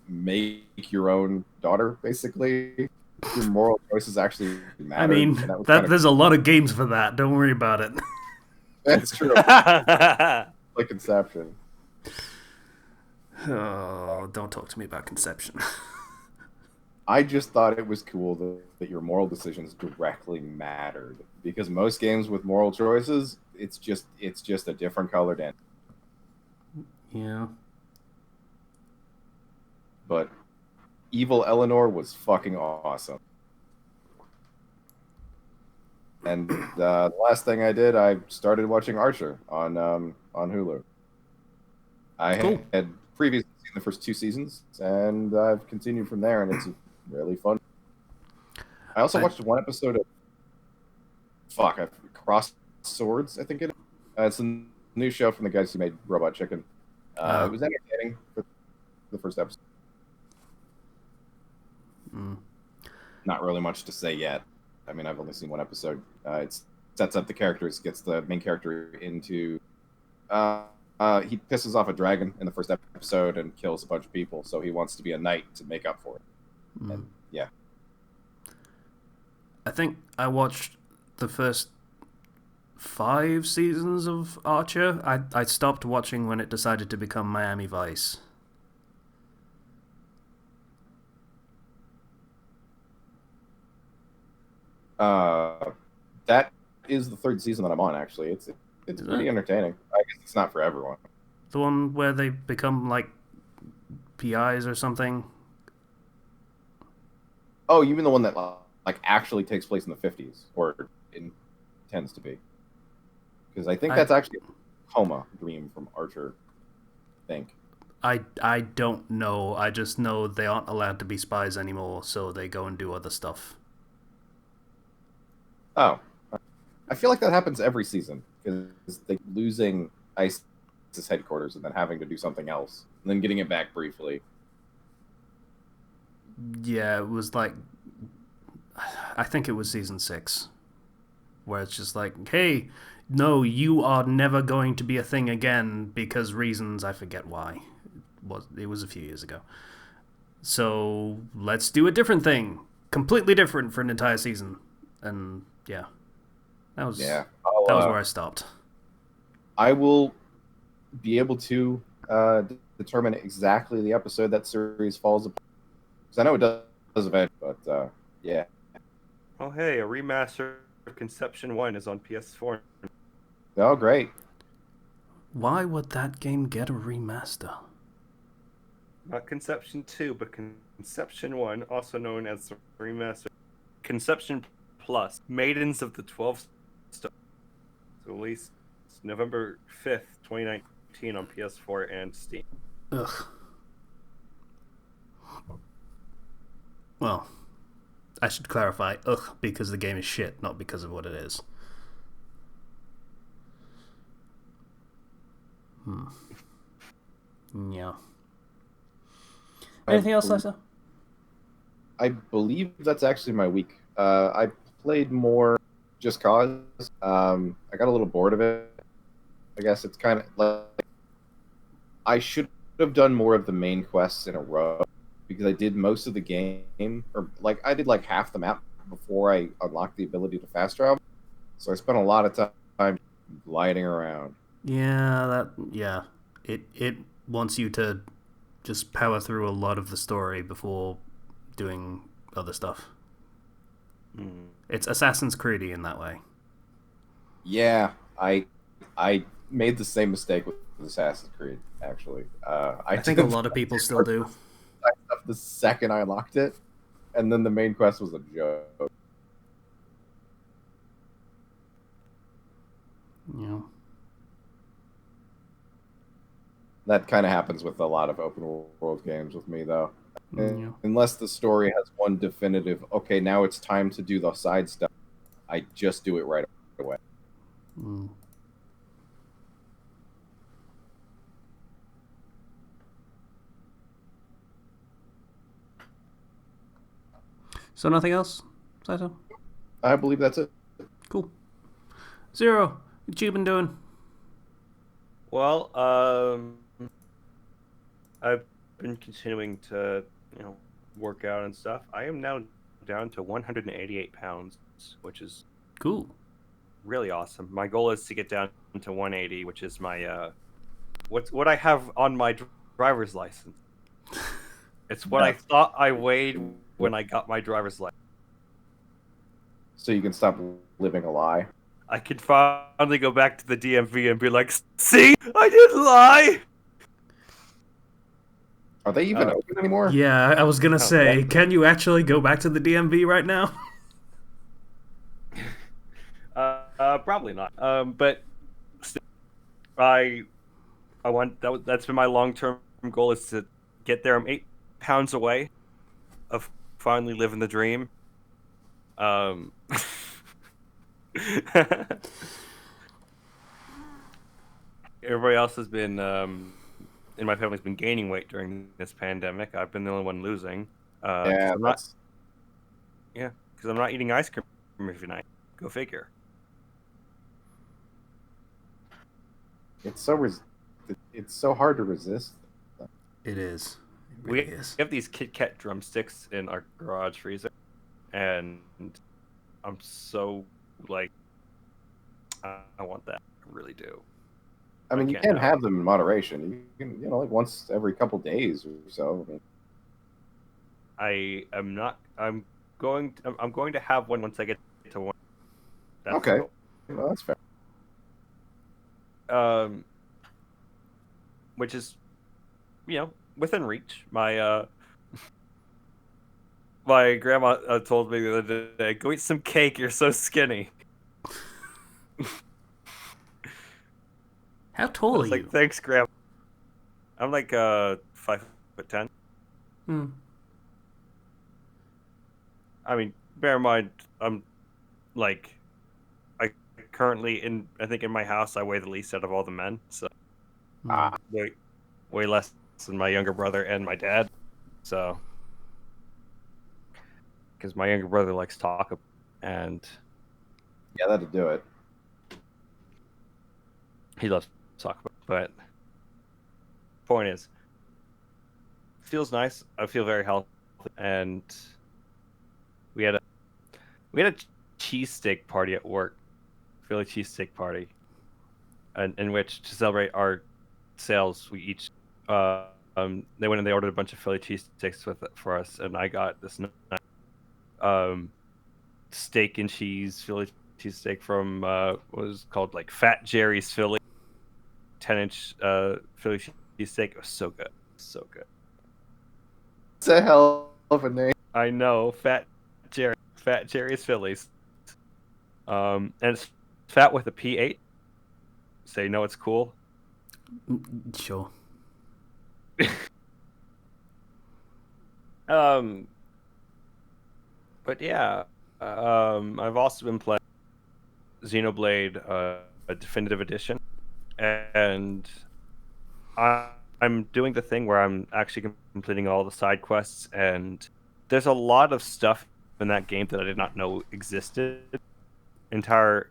make your own daughter, basically. Your moral choices actually matter. I mean, there's a lot of games for that. Don't worry about it. That's true. Like Conception. Oh, don't talk to me about Conception. I just thought it was cool that your moral decisions directly mattered, because most games with moral choices, it's just a different colored end. Yeah. But Evil Eleanor was fucking awesome. And the last thing I did, I started watching Archer on Hulu. I had previously seen the first 2 seasons, and I've continued from there, and it's really fun. I also watched one episode of Cross Swords, I think it is. It's a new show from the guys who made Robot Chicken. It was entertaining for the first episode. not really much to say yet. I mean, I've only seen one episode. It sets up the characters, gets the main character into. He pisses off a dragon in the first episode and kills a bunch of people, so he wants to be a knight to make up for it. And, yeah. I think I watched the first 5 seasons of Archer. I stopped watching when it decided to become Miami Vice. That is the 3rd season that I'm on. Actually, it's pretty entertaining. I guess it's not for everyone. The one where they become like PIs or something. Oh, you mean the one that like actually takes place in the 50s, or intends to be? Because I think that's actually a coma dream from Archer. I think. I don't know. I just know they aren't allowed to be spies anymore, so they go and do other stuff. Oh, I feel like that happens every season because they losing ISIS headquarters and then having to do something else, and then getting it back briefly. Yeah, it was like, I think it was season 6, where it's just like, hey, no, you are never going to be a thing again because reasons, I forget why. It was a few years ago. So let's do a different thing, completely different for an entire season, and yeah, that was where I stopped. I will be able to determine exactly the episode that series falls apart. Because I know it does eventually, but yeah. Oh, hey, a remaster of Conception 1 is on PS4. Oh, great. Why would that game get a remaster? Not Conception 2, but Conception 1, also known as the remaster. Conception Plus, Maidens of the 12 Stars. Released November 5th, 2019 on PS4 and Steam. Ugh. Well, I should clarify, because the game is shit, not because of what it is. Yeah. Anything else, Lisa? I believe that's actually my week. I played more Just Cause. I got a little bored of it. I guess it's kind of like I should have done more of the main quests in a row because I did most of the game, or like I did like half the map before I unlocked the ability to fast travel. So I spent a lot of time gliding around. Yeah, it wants you to just power through a lot of the story before doing other stuff. It's Assassin's Creed-y in that way. Yeah, I made the same mistake with Assassin's Creed. Actually, I think a lot of people still do. The second I unlocked it, and then the main quest was a joke. Yeah. That kind of happens with a lot of open world games with me, though. Yeah. Unless the story has one definitive, okay, now it's time to do the side stuff, I just do it right away. So nothing else, Saito? I believe that's it. Cool. Zero, what you been doing? Well, I've been continuing to, work out and stuff. I am now down to 188 pounds, which is cool. Really awesome. My goal is to get down to 180, which is my what I have on my driver's license. It's what I thought I weighed when I got my driver's license. So you can stop living a lie. I can finally go back to the DMV and be like, see, I didn't lie. Are they even open anymore? Yeah, I was gonna say, can you actually go back to the DMV right now? Probably not. But still, I want that's been my long-term goal, is to get there. I'm 8 pounds away of finally living the dream. Everybody else has been in my family's been gaining weight during this pandemic. I've been the only one losing. Yeah, Yeah, because I'm not eating ice cream every night. Go figure. It's so hard to resist. It is. It We really is. have these Kit Kat drumsticks in our garage freezer, and I'm so like, I want that. I really do. I mean, you can't can help. have them in moderation. You can, like once every couple days or so. I mean, I am not. I'm going. I'm going to have one once I get to one. That's okay, the well, that's fair. goal. Which is, within reach. My grandma told me the other day, "Go eat some cake. You're so skinny." How I tall are was like, you? "Thanks, grandma." I'm like 5'10". Hmm. I mean, bear in mind, I'm like, I currently I think in my house I weigh the least out of all the men, so Hmm. Ah, way less than my younger brother and my dad. So, because my younger brother likes taco, and yeah, that'd do it. he loves taco. But point is, feels nice. I feel very healthy, and we had a we had a cheesesteak party at work, Philly cheesesteak party, in which to celebrate our sales, we each they went and they ordered a bunch of Philly cheesesteaks for us, and I got this um steak and cheese Philly cheesesteak from what was called like Fat Jerry's Philly 10-inch Philly cheesesteak. It was so good, so good. It's a hell of a name. I know, Fat Jerry's Phillies. And it's fat with a P8. So you know it's cool. Sure. Um, but yeah, I've also been playing Xenoblade, a definitive edition, and I'm doing the thing where I'm actually completing all the side quests, and there's a lot of stuff in that game that I did not know existed. Entire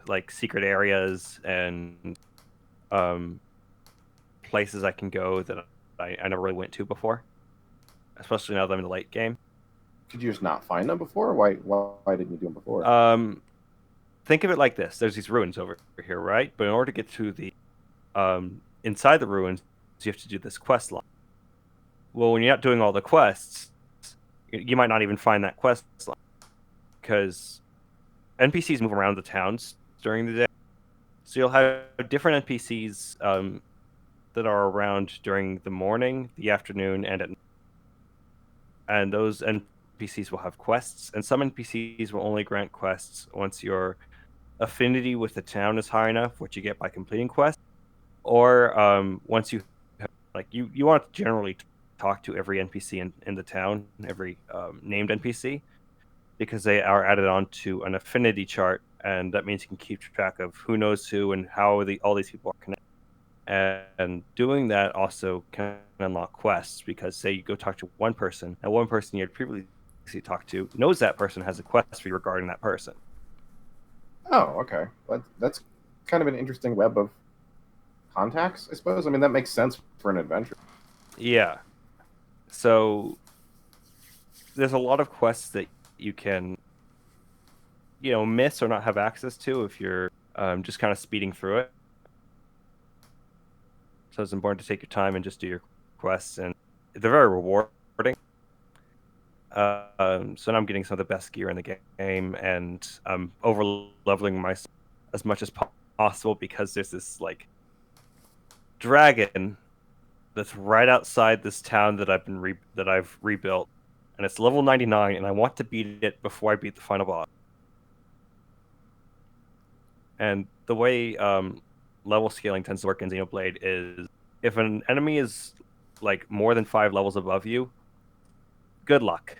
like secret areas and um places I can go that I never really went to before, especially now that I'm in the late game. Did you just not find them before? Why didn't you do them before? Um, think of it like this: there's these ruins over here, right? But in order to get to the inside the ruins, you have to do this quest line. Well, when you're not doing all the quests, you might not even find that quest line because NPCs move around the towns during the day. So you'll have different NPCs that are around during the morning, the afternoon, and at night. And those NPCs will have quests, and some NPCs will only grant quests once your affinity with the town is high enough, which you get by completing quests, or once you have, like you want to generally talk to every NPC in the town, every named NPC, because they are added on to an affinity chart, and that means you can keep track of who knows who and how all these people are connected. And doing that also can unlock quests because say you go talk to one person, and one person you had previously talked to knows that person has a quest for you regarding that person. Oh, okay. That's kind of an interesting web of contacts, I suppose. I mean, that makes sense for an adventure. Yeah. So there's a lot of quests that you can, miss or not have access to if you're just kind of speeding through it. So it's important to take your time and just do your quests, and they're very rewarding. So now I'm getting some of the best gear in the game, and I'm over leveling myself as much as possible because there's this like dragon that's right outside this town that I've rebuilt, and it's level 99, and I want to beat it before I beat the final boss. And the way level scaling tends to work in Xenoblade is if an enemy is like more than 5 levels above you, good luck.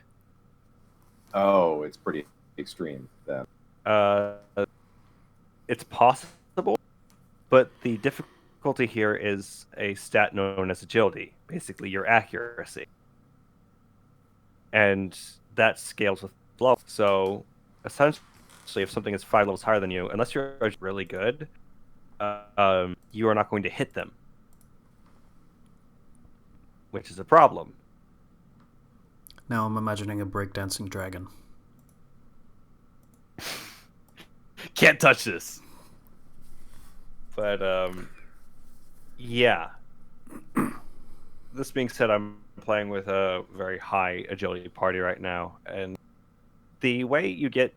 Oh, it's pretty extreme then. Uh, it's possible, but the difficulty here is a stat known as agility, basically your accuracy, and that scales with level. So essentially, if something is 5 levels higher than you, unless you're really good, you are not going to hit them, which is a problem. Now I'm imagining a breakdancing dragon. Can't touch this. But yeah. This being said, I'm playing with a very high agility party right now, and the way you get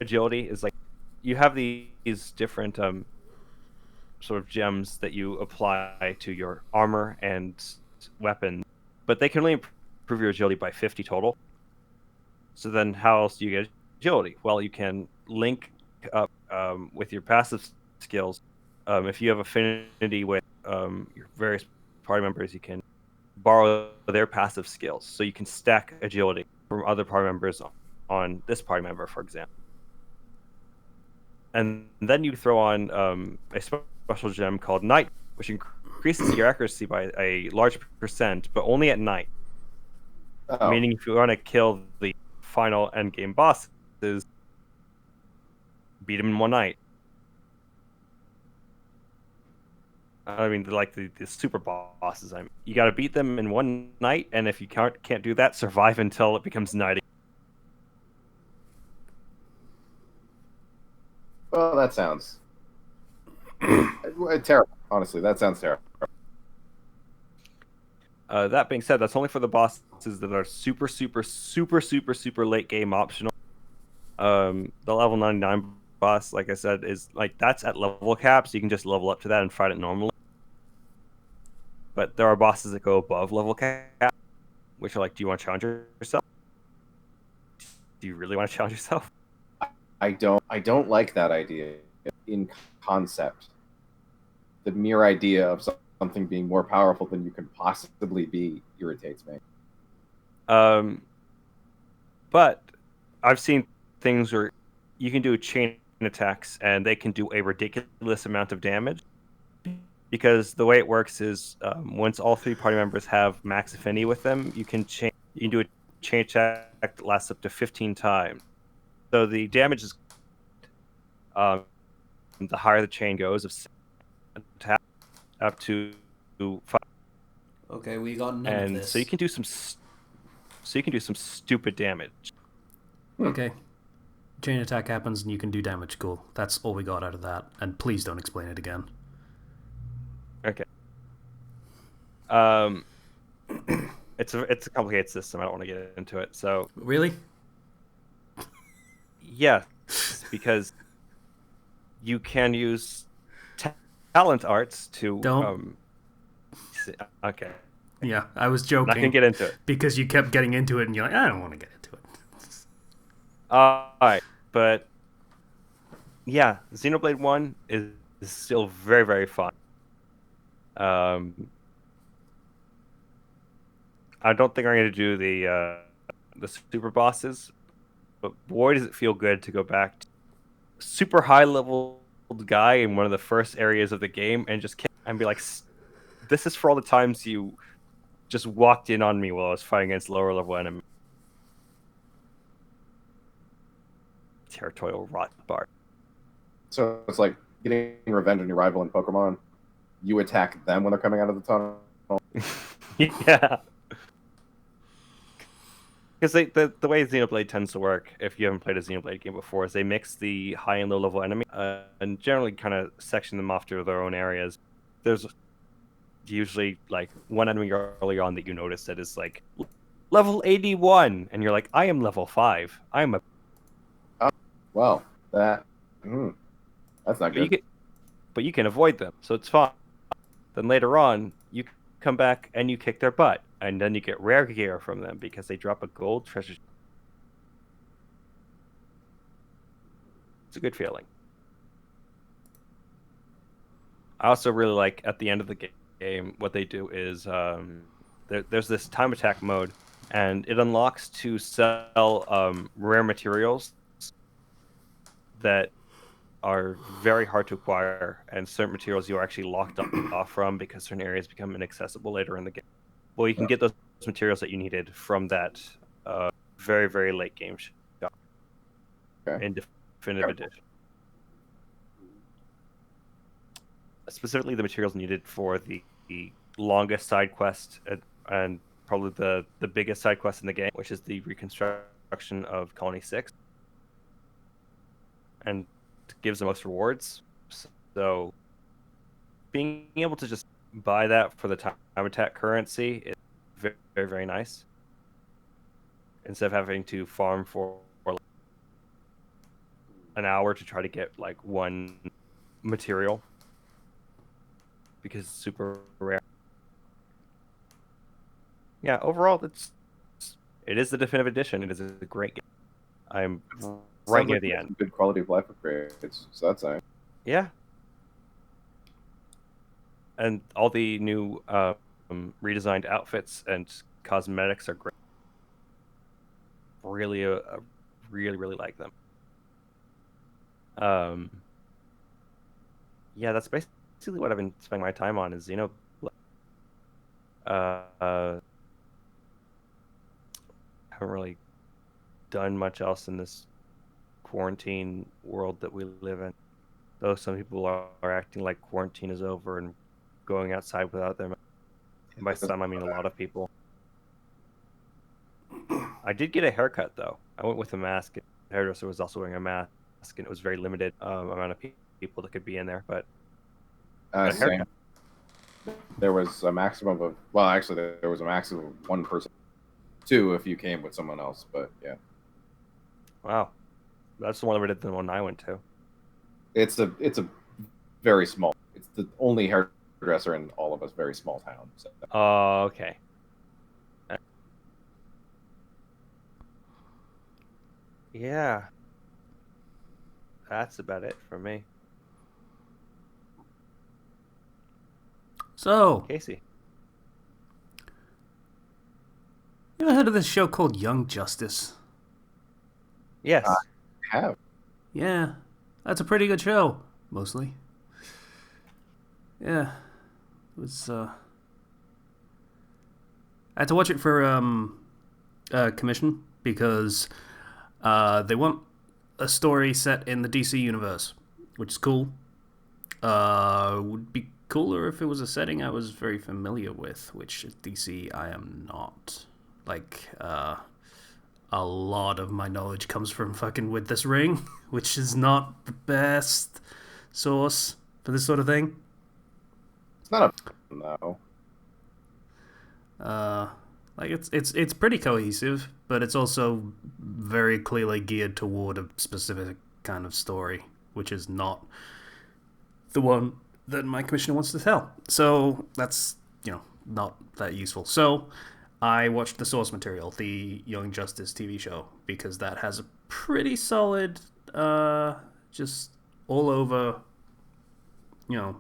agility is like you have these different sort of gems that you apply to your armor and weapon, but they can only improve your agility by 50 total. So then, how else do you get agility? Well, you can link up with your passive skills. If you have affinity with your various party members, you can borrow their passive skills, so you can stack agility from other party members on this party member, for example. And then you throw on a special gem called Night, which increases your accuracy by a large percent, but only at night. Oh, Meaning, if you want to kill the final endgame bosses, beat them in one night. I mean, like the super bosses. You got to beat them in one night, and if you can't do that, survive until it becomes night. well, that sounds terrible. Honestly, that sounds terrible. That being said, that's only for the bosses that are super, super, super, super, super late game optional. The level 99 boss, like I said, is like that's at level cap, so you can just level up to that and fight it normally. But there are bosses that go above level cap, which are like, do you want to challenge yourself? Do you really want to challenge yourself? I don't like that idea in concept. The mere idea of something being more powerful than you can possibly be irritates me. But I've seen things where you can do chain attacks and they can do a ridiculous amount of damage. Because the way it works is once all 3 party members have max affinity with them, you can do a chain attack that lasts up to 15 times. So the damage is the higher the chain goes of attack up to 5. Okay, we got none of And this. so you can do some stupid damage. Okay. Chain attack happens and you can do damage. Cool. That's all we got out of that. And please don't explain it again. Okay. It's a complicated system. I don't want to get into it. So Really? yeah, because you can use talent arts to Don't. Okay. Yeah, I was Not joking. gonna get into it. Because you kept getting into it and you're like, I don't want to get into it. Alright, but yeah, Xenoblade 1 is still very, very fun. I don't think I'm going to do the super bosses, but boy, does it feel good to go back to super high level guy in one of the first areas of the game and just kill and be like, this is for all the times you just walked in on me while I was fighting against lower level enemies. Territorial rot bar. So it's like getting revenge on your rival in Pokemon. You attack them when they're coming out of the tunnel. Yeah. Because the way Xenoblade tends to work, if you haven't played a Xenoblade game before, is they mix the high and low level enemy and generally kind of section them off to their own areas. There's usually like one enemy early on that you notice that is like level 81, and you're like, I am level 5. I'm a. Well, that's not good. But you can avoid them, so it's fine. Then later on, you come back and you kick their butt, and then you get rare gear from them because they drop a gold treasure. It's a good feeling. I also really like at the end of the game what they do is there's this time attack mode, and it unlocks to sell rare materials that are very hard to acquire, and certain materials you are actually locked off from because certain areas become inaccessible later in the game. Well, you can get those materials that you needed from that very, very late game. Okay. in definitive edition. Specifically, the materials needed for the longest side quest and probably the biggest side quest in the game, which is the reconstruction of Colony 6, and gives the most rewards. So being able to just buy that for the time attack currency is very, very, very nice. Instead of having to farm for an hour to try to get like one material because it's super rare. Yeah, overall, it is the definitive edition. It is a great game. I'm right Sounds near like the there's end. some good quality of life upgrades. So that's nice. Yeah, and all the new redesigned outfits and cosmetics are great. Really, really, really like them. Yeah, that's basically what I've been spending my time on is Xenoblade. Haven't really done much else in this quarantine world that we live in. Though some people are acting like quarantine is over and going outside without them. And by some, I mean a lot of people. I did get a haircut though. I went with a mask. The hairdresser was also wearing a mask, and it was very limited amount of people that could be in there. But a Same. haircut. There was a maximum of, well, actually, there was a maximum of one person, two if you came with someone else. But yeah, Wow, that's the one limited than the one I went to. it's a very small. It's the only hairdresser in all of us very small town. So. Oh, okay. Yeah, that's about it for me. So, Casey. you ever heard of this show called Young Justice? Yes. Have Yeah, that's a pretty good show, mostly. Yeah, it was. I had to watch it for commission because they want a story set in the DC universe, which is cool. Would be cooler if it was a setting I was very familiar with, which DC I am not. Like, a lot of my knowledge comes from fucking With This Ring, which is not the best source for this sort of thing. it's not a no. Like it's pretty cohesive, but it's also very clearly geared toward a specific kind of story, which is not the one that my commissioner wants to tell. So that's not that useful. So I watched the source material, the Young Justice TV show, because that has a pretty solid, just all over, a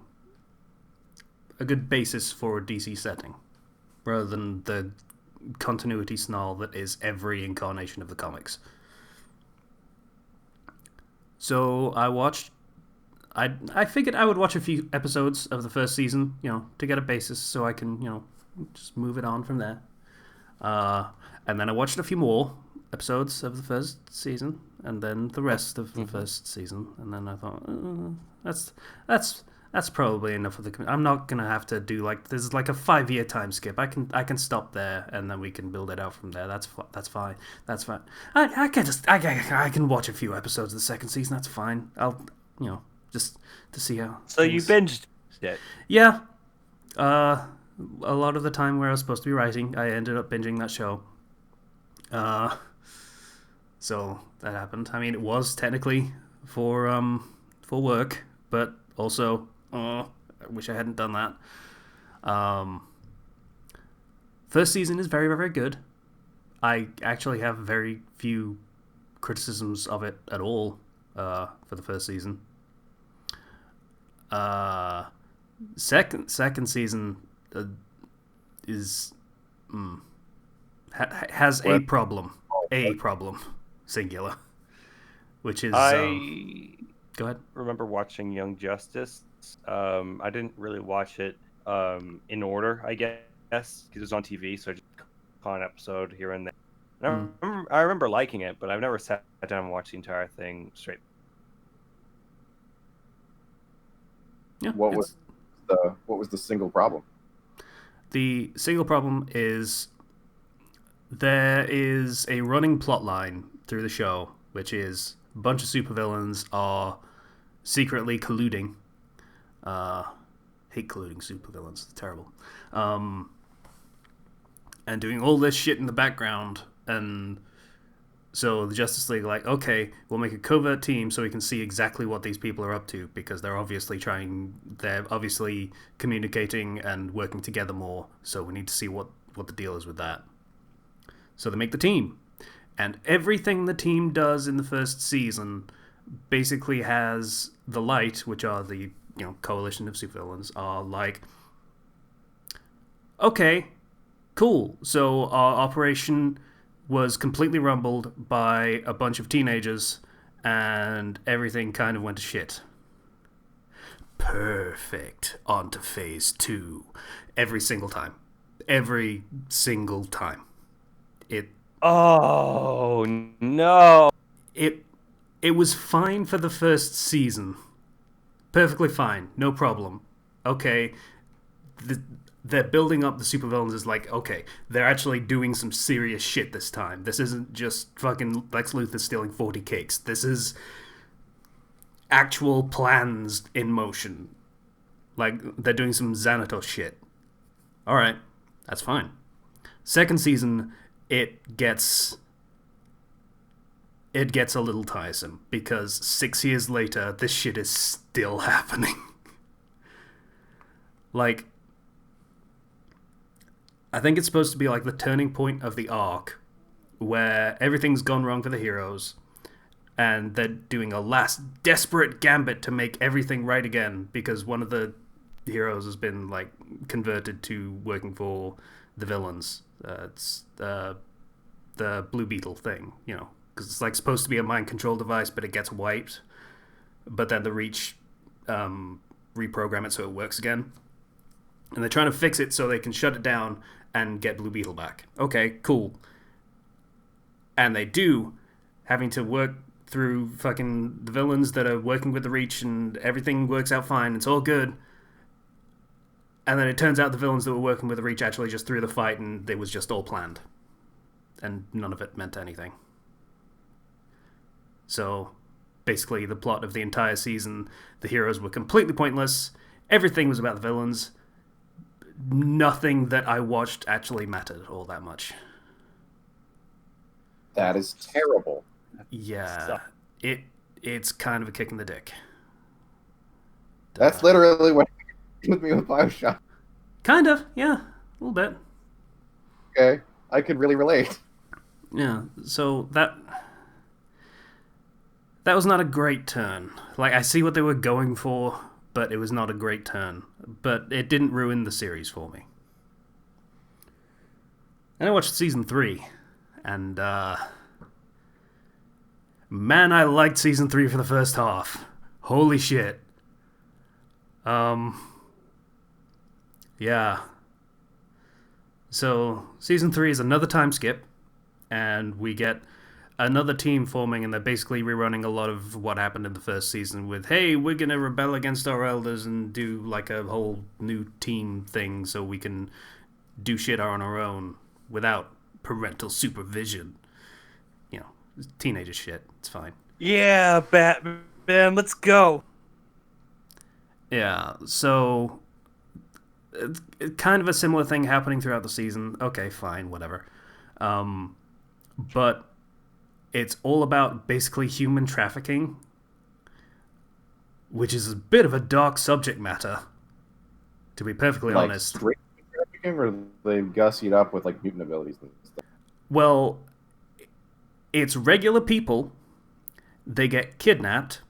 good basis for a DC setting, rather than the continuity snarl that is every incarnation of the comics. So I figured I would watch a few episodes of the first season, to get a basis, so I can, just move it on from there. And then I watched a few more episodes of the first season, and then the rest of the first season, and then I thought that's probably enough of the. I'm not gonna have to do there's like a 5-year time skip. I can stop there, and then we can build it out from there. That's fine. That's fine. I can watch a few episodes of the second season. That's fine. I'll just to see how. So you binged it? Yeah. A lot of the time where I was supposed to be writing, I ended up binging that show. So that happened. I mean, it was technically for work, but also, I wish I hadn't done that. First season is very, very good. I actually have very few criticisms of it at all for the first season. Second season is has a problem, singular, which is go ahead. Remember watching Young Justice. I didn't really watch it in order, I guess, because it was on TV, so I just caught an episode here and there. And I remember liking it, but I've never sat down and watched the entire thing straight. Yeah, What was the single problem? the single problem is there is a running plot line through the show, which is a bunch of supervillains are secretly colluding. Hate colluding supervillains; it's terrible. And doing all this shit in the background, and so the Justice League are like, okay, we'll make a covert team so we can see exactly what these people are up to, because they're obviously communicating and working together more, so we need to see what the deal is with that. So they make the team. And everything the team does in the first season basically has the Light, which are the coalition of supervillains, are like, okay, cool. So our operation was completely rumbled by a bunch of teenagers, and everything kind of went to shit. Perfect. On to phase 2. Every single time. Every single time. Oh no! It was fine for the first season. Perfectly fine. No problem. Okay. They're building up the supervillains as like, okay, they're actually doing some serious shit this time. This isn't just fucking Lex Luthor stealing 40 cakes. This is actual plans in motion. Like, they're doing some Xanatos shit. Alright, that's fine. Second season, it gets a little tiresome, because 6 years later, this shit is still happening. Like, I think it's supposed to be like the turning point of the arc, where everything's gone wrong for the heroes, and they're doing a last desperate gambit to make everything right again, because one of the heroes has been like converted to working for the villains. It's the Blue Beetle thing, because it's like supposed to be a mind control device, but it gets wiped. But then the Reach reprogram it so it works again. And they're trying to fix it so they can shut it down and get Blue Beetle back. Okay, cool. And they do, having to work through fucking the villains that are working with the Reach, and everything works out fine. It's all good. And then it turns out the villains that were working with the Reach actually just threw the fight, and it was just all planned. And none of it meant anything. So, basically, the plot of the entire season, the heroes were completely pointless. Everything was about the villains. Nothing that I watched actually mattered all that much. That is terrible. Yeah, it's kind of a kick in the dick. That's literally what happened with me with BioShock. Kind of, yeah, a little bit. Okay, I could really relate. Yeah, so that was not a great turn. Like, I see what they were going for, but it was not a great turn. But it didn't ruin the series for me. And I watched season 3, and man, I liked season 3 for the first half. Holy shit. Yeah. So, season 3 is another time skip, and we get another team forming, and they're basically rerunning a lot of what happened in the first season with, hey, we're gonna rebel against our elders and do like a whole new team thing so we can do shit on our own without parental supervision. Teenager shit. It's fine. Yeah, Batman, let's go. Yeah, so it's kind of a similar thing happening throughout the season. Okay, fine, whatever. But it's all about basically human trafficking, which is a bit of a dark subject matter, to be perfectly honest. Straight trafficking, or they gussied up with like mutant abilities and stuff? Well, it's regular people. They get kidnapped,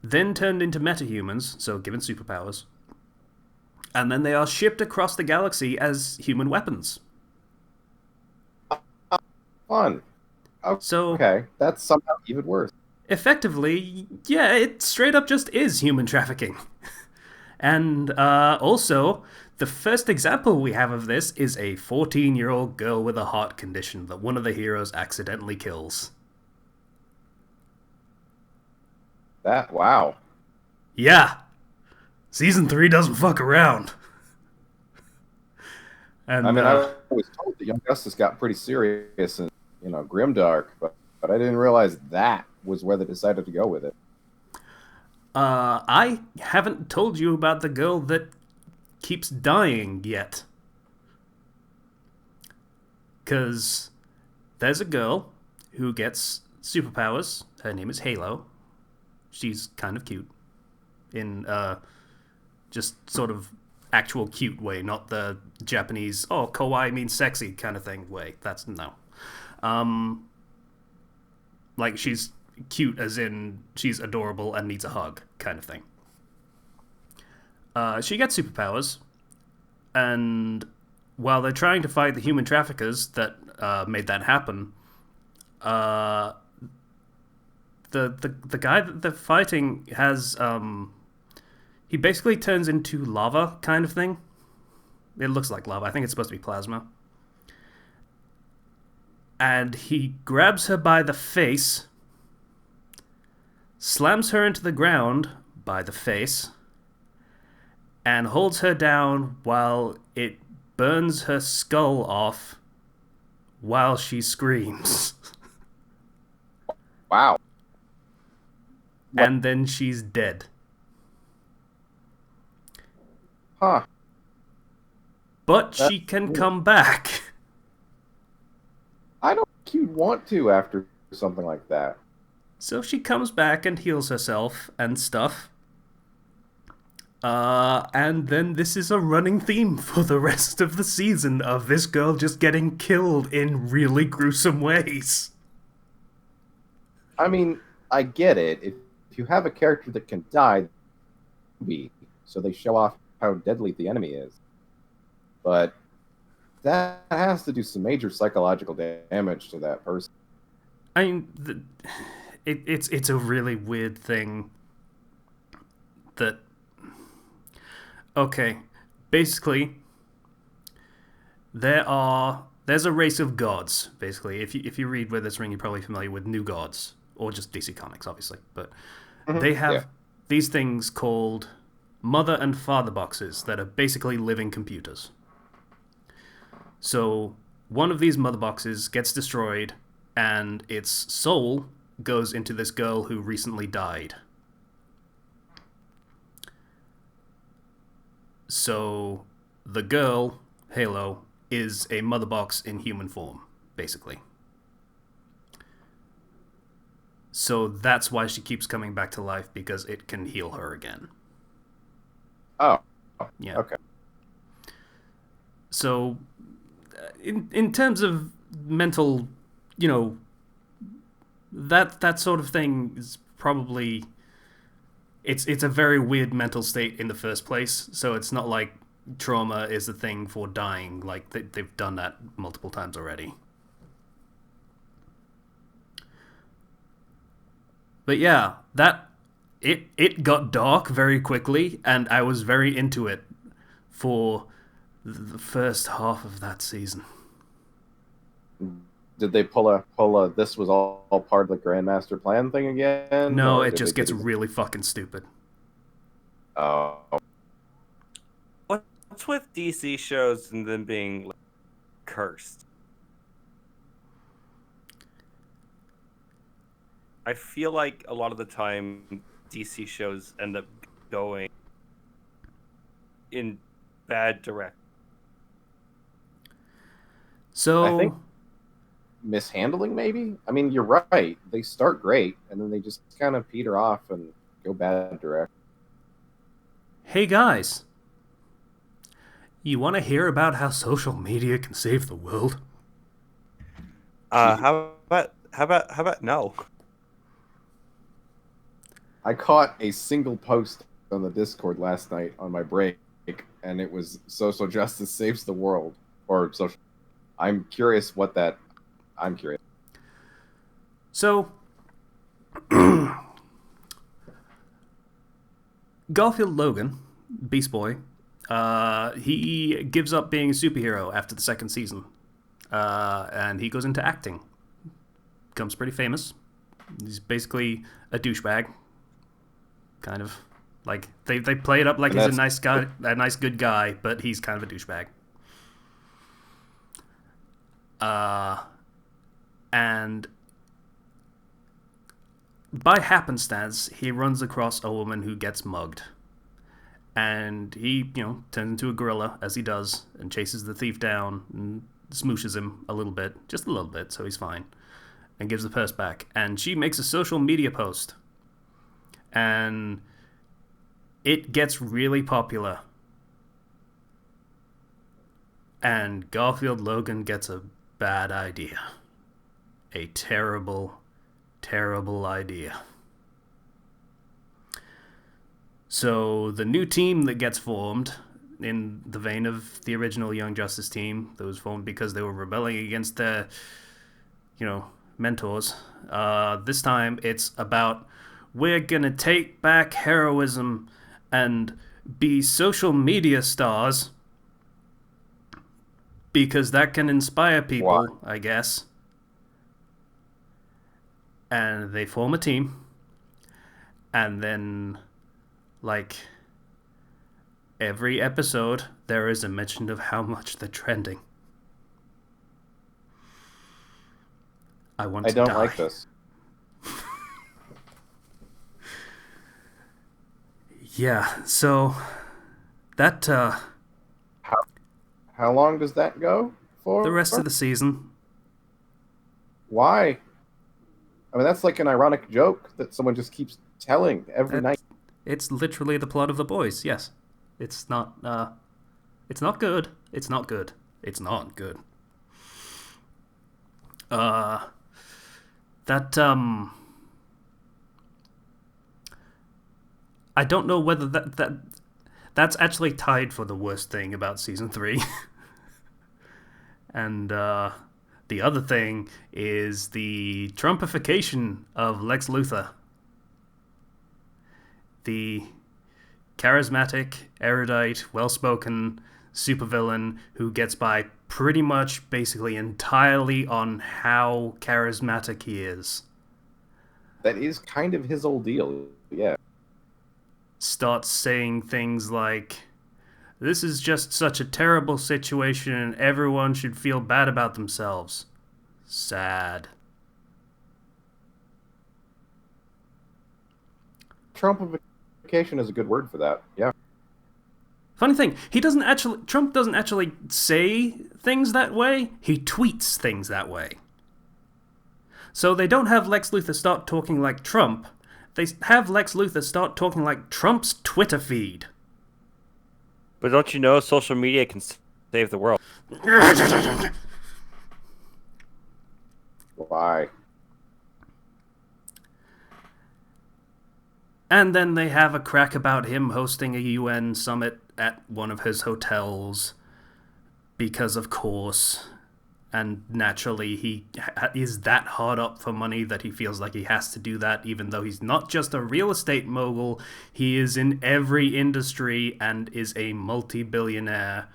then turned into metahumans, so given superpowers, and then they are shipped across the galaxy as human weapons. Fun. So, okay, that's somehow even worse. Effectively, yeah, it straight up just is human trafficking. And also, the first example we have of this is a 14-year-old girl with a heart condition that one of the heroes accidentally kills. Wow. Yeah, season 3 doesn't fuck around. I And mean, I was told that Young Justice got pretty serious and grimdark, but I didn't realize that was where they decided to go with it. I haven't told you about the girl that keeps dying yet. Because there's a girl who gets superpowers. Her name is Halo. She's kind of cute. In just sort of actual cute way, not the Japanese, oh, kawaii means sexy kind of thing way. That's no. Like, she's cute as in she's adorable and needs a hug kind of thing. She gets superpowers, and while they're trying to fight the human traffickers that made that happen, the guy that they're fighting has he basically turns into lava kind of thing. It looks like lava. I think it's supposed to be plasma. And he grabs her by the face, slams her into the ground by the face, and holds her down while it burns her skull off while she screams. Wow. And then she's dead. Huh. But she can come back. I don't think you'd want to after something like that. So she comes back and heals herself and stuff. And then this is a running theme for the rest of the season of this girl just getting killed in really gruesome ways. I mean, I get it. If you have a character that can die, so they show off how deadly the enemy is. But that has to do some major psychological damage to that person. I mean, it's a really weird thing that... Okay, basically, there's a race of gods, basically. If you read Wither's Ring, you're probably familiar with New Gods, or just DC Comics, obviously. But they have these things called mother and father boxes that are basically living computers. So one of these mother boxes gets destroyed, and its soul goes into this girl who recently died. So the girl, Halo, is a mother box in human form, basically. So that's why she keeps coming back to life, because it can heal her again. Oh, yeah. Okay. So, in terms of mental, that sort of thing is probably... It's a very weird mental state in the first place, so it's not like trauma is a thing for dying. Like, they've done that multiple times already. But yeah, it got dark very quickly, and I was very into it for the first half of that season. Did they pull a this was all part of the Grandmaster plan thing again? No, it just gets really fucking stupid. Oh. What's with DC shows and them being cursed? I feel like a lot of the time DC shows end up going in bad direction. So I think mishandling, maybe? I mean, you're right. They start great, and then they just kind of peter off and go bad direction. Hey guys, you want to hear about how social media can save the world? How about no? I caught a single post on the Discord last night on my break, and it was social justice saves the world, or social. I'm curious what that. I'm curious. So, Garfield Logan, Beast Boy, he gives up being a superhero after the second season, and he goes into acting. Becomes pretty famous. He's basically a douchebag, kind of. Like they play it up like he's a nice guy, a nice good guy, but he's kind of a douchebag. And by happenstance, he runs across a woman who gets mugged. And he, turns into a gorilla, as he does, and chases the thief down and smooshes him a little bit, just a little bit, so he's fine, and gives the purse back. And she makes a social media post. And it gets really popular. And Garfield Logan gets a bad idea. A terrible, terrible idea. So the new team that gets formed, in the vein of the original Young Justice team that was formed because they were rebelling against their, mentors, this time it's about, we're gonna take back heroism and be social media stars because that can inspire people, I guess. And they form a team, and then, every episode, there is a mention of how much they're trending. I don't like this. Yeah, so that how long does that go for? The rest of the season. Why? I mean, that's like an ironic joke that someone just keeps telling every night. It's literally the plot of The Boys. Yes, it's not. It's not good. It's not good. It's not good. I don't know whether that's actually tied for the worst thing about season 3. And the other thing is the Trumpification of Lex Luthor. The charismatic, erudite, well-spoken supervillain who gets by pretty much basically entirely on how charismatic he is. That is kind of his old deal, yeah. Starts saying things like, this is just such a terrible situation and everyone should feel bad about themselves. Sad. Trumpification is a good word for that, yeah. Funny thing, Trump doesn't actually say things that way, he tweets things that way. So they don't have Lex Luthor start talking like Trump, they have Lex Luthor start talking like Trump's Twitter feed. But don't you know social media can save the world? Why? And then they have a crack about him hosting a UN summit at one of his hotels. Because, of course, and naturally, he is that hard up for money that he feels like he has to do that, even though he's not just a real estate mogul, he is in every industry and is a multi-billionaire.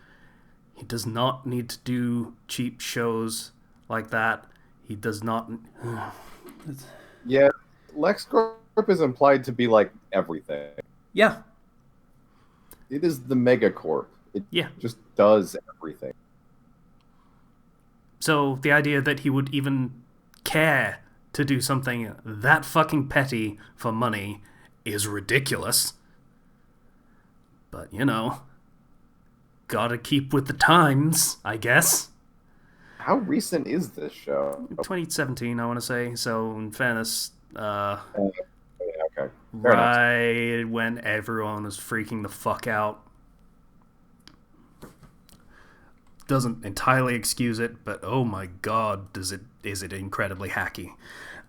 He does not need to do cheap shows like that. He does not... Yeah, LexCorp is implied to be like everything. Yeah. It is the megacorp. It just does everything. So the idea that he would even care to do something that fucking petty for money is ridiculous. But, gotta keep with the times, I guess. How recent is this show? 2017, I want to say. So, in fairness, okay. Right when everyone was freaking the fuck out. Doesn't entirely excuse it, but oh my god, is it incredibly hacky.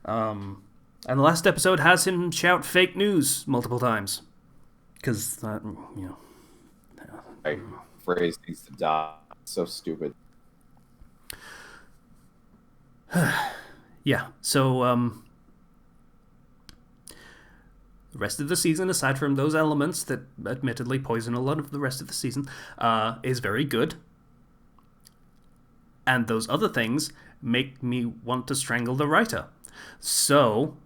And the last episode has him shout fake news multiple times. Because, That phrase needs to die. It's so stupid. Yeah, so, The rest of the season, aside from those elements that admittedly poison a lot of the rest of the season, is very good. And those other things make me want to strangle the writer. So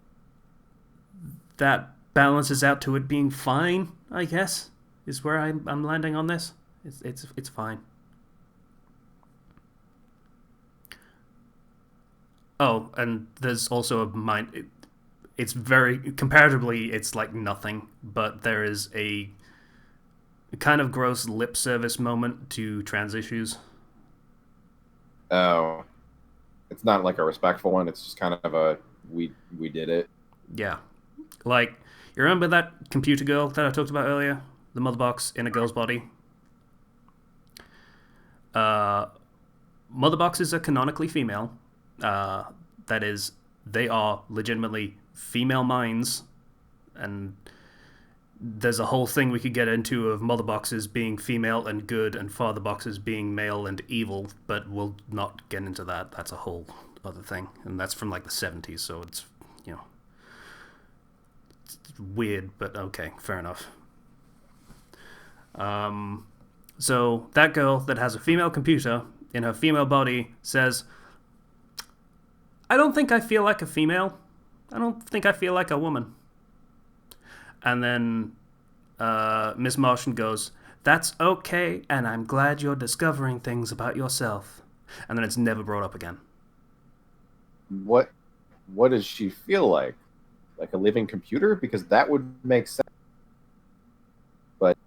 that balances out to it being fine, I guess, is where I'm landing on this. It's fine. Oh, and there's also a mind. It's very comparatively, it's like nothing, but there is a kind of gross lip service moment to trans issues. Oh, it's not like a respectful one. It's just kind of a we did it. Yeah, like you remember that computer girl that I talked about earlier, the mother box in a girl's body. Mother boxes are canonically female. That is, they are legitimately female minds, and there's a whole thing we could get into of mother boxes being female and good and father boxes being male and evil, but we'll not get into that. That's a whole other thing, and that's from like the 70s, so it's, you know, it's weird, but okay, fair enough. So that girl that has a female computer in her female body says, I don't think I feel like a female. I don't think I feel like a woman. And then Miss Martian goes, that's okay, and I'm glad you're discovering things about yourself. And then it's never brought up again. What does she feel like? Like a living computer? Because that would make sense. But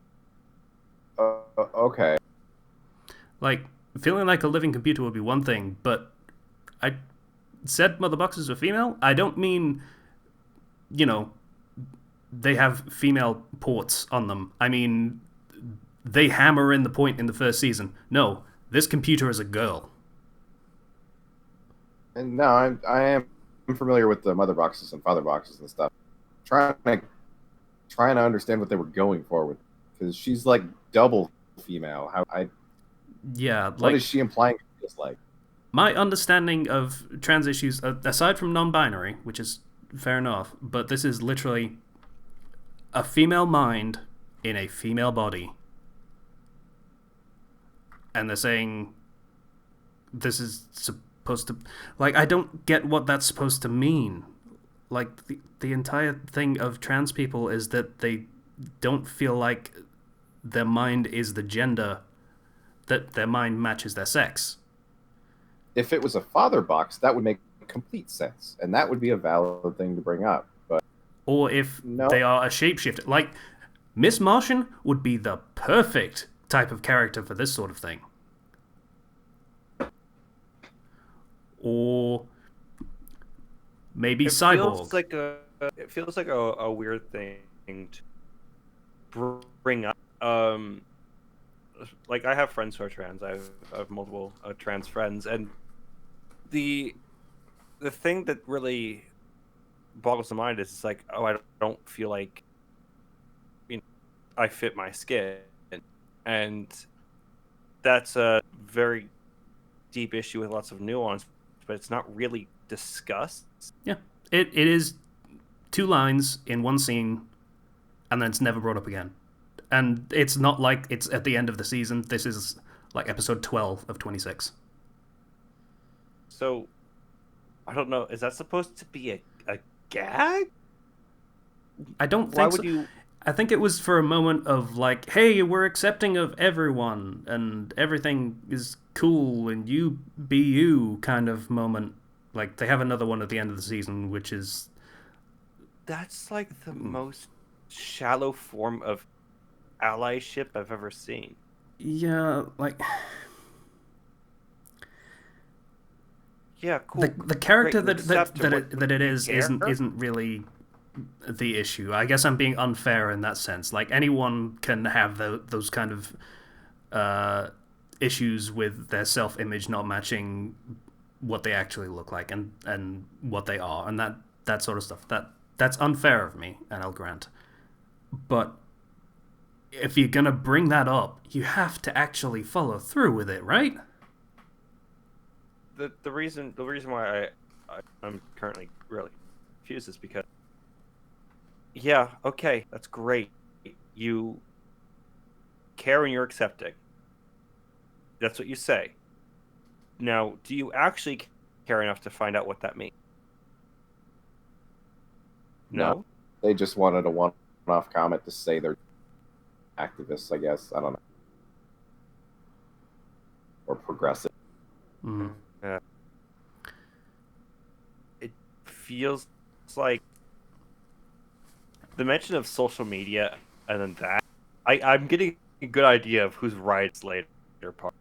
okay. Like, feeling like a living computer would be one thing, but I said mother boxes are female. I don't mean, you know, they have female ports on them. I mean, they hammer in the point in the first season. No, this computer is a girl. And no, I am familiar with the mother boxes and father boxes and stuff. Trying to understand what they were going for with, because she's like double female. What is she implying it feels like? My understanding of trans issues, aside from non-binary, which is fair enough, but this is literally a female mind in a female body. And they're saying this is supposed to... Like, I don't get what that's supposed to mean. Like, the entire thing of trans people is that they don't feel like their mind is the gender, that their mind matches their sex. If it was a father box, that would make complete sense, and that would be a valid thing to bring up. But or if they are a shapeshifter, like Miss Martian would be the perfect type of character for this sort of thing. Or maybe Cyborg. It feels like a weird thing to bring up. Like, I have friends who are trans. I have multiple trans friends, and the thing that really boggles the mind is it's like, oh, I don't feel like, you know, I fit my skin, and that's a very deep issue with lots of nuance, but it's not really discussed. Yeah, it is 2 lines in one scene, and then it's never brought up again. And it's not like it's at the end of the season. This is like episode 12 of 26. So, I don't know. Is that supposed to be a gag? I don't think so. I think it was for a moment of like, hey, we're accepting of everyone, and everything is cool, and you be you kind of moment. Like, they have another one at the end of the season, which is... That's like the most shallow form of allyship I've ever seen. Yeah, like... Yeah, cool. The character that it is isn't really the issue. I guess I'm being unfair in that sense. Like, anyone can have those kind of issues with their self-image not matching what they actually look like and what they are, and that sort of stuff. That's unfair of me, and I'll grant. But if you're gonna bring that up, you have to actually follow through with it, right? The reason why I'm currently really confused is because Yeah, okay, that's great. You care and you're accepting. That's what you say. Now, do you actually care enough to find out what that means? No, No? they just wanted a one-off comment to say they're activists. I guess I don't know, or progressive. Mm. Uh, it feels like the mention of social media and then that I'm getting a good idea of whose rights later part.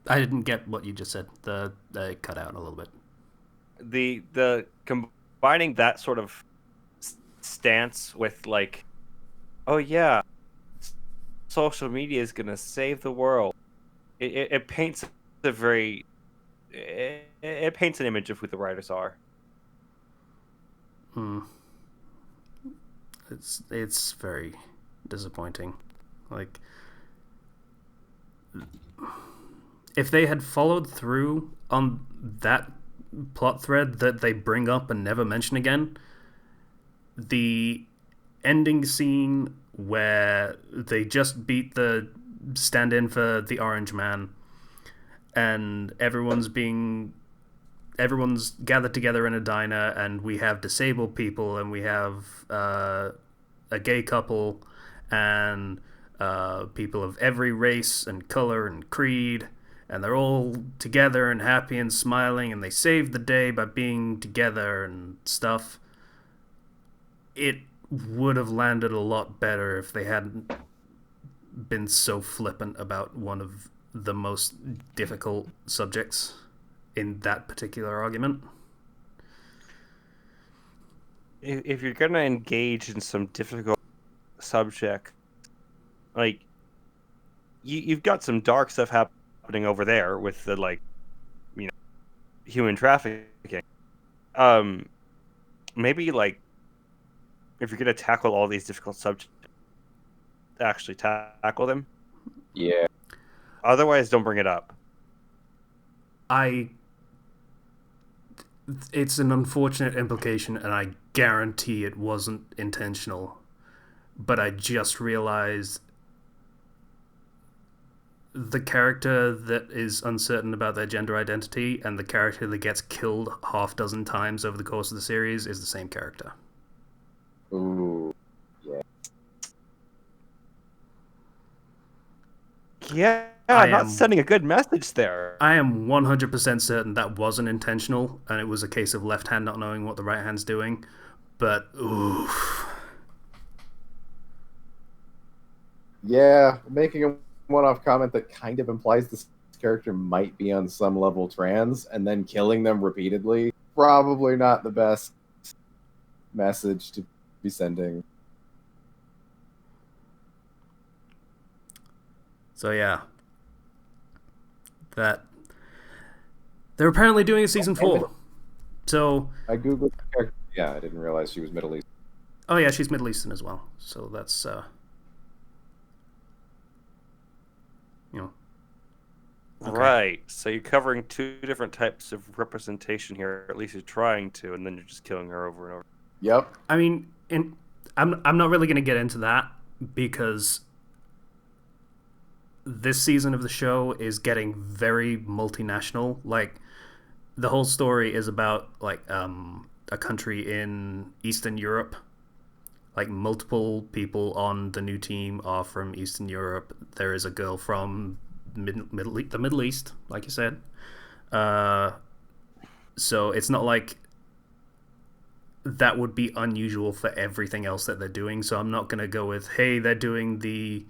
I didn't get what you just said. The cut out a little bit. The combining that sort of stance with like, oh yeah, social media is gonna save the world. It paints a very it paints an image of who the writers are. Mm. It's very disappointing. Like, if they had followed through on that plot thread that they bring up and never mention again, the ending scene where they just beat the stand-in for the Orange Man and everyone's gathered together in a diner, and we have disabled people, and we have a gay couple, and people of every race and color and creed, and they're all together and happy and smiling, and they save the day by being together and stuff. It would have landed a lot better if they hadn't been so flippant about one of the most difficult subjects in that particular argument. If you're gonna engage in some difficult subject, like you've got some dark stuff happening over there with the like, you know, human trafficking. Um, maybe like if you're gonna tackle all these difficult subjects, actually tackle them. Yeah, Otherwise, don't bring it up. I It's an unfortunate implication, and I guarantee it wasn't intentional. But I just realized the character that is uncertain about their gender identity and the character that gets killed half dozen times over the course of the series is the same character. ooh, Yeah, I not am sending a good message there. I am 100% certain that wasn't intentional, and it was a case of left hand not knowing what the right hand's doing. But oof. yeah. Making a one-off comment that kind of implies this character might be on some level trans, and then killing them repeatedly. Probably not the best message to be sending. So yeah, that they're apparently doing a season 4. So I googled the character. Yeah, I didn't realize she was Middle Eastern. oh yeah, she's Middle Eastern as well. So that's you know okay. Right. So you're covering two different types of representation here. At least you're trying to, and then you're just killing her over and over. Yep. I mean, I'm not really going to get into that because this season of the show is getting very multinational. Like, the whole story is about like a country in Eastern Europe. Like, multiple people on the new team are from Eastern Europe. There is a girl from the Middle East, like you said. So it's not like that would be unusual for everything else that they're doing. So I'm not going to go with, hey, they're doing the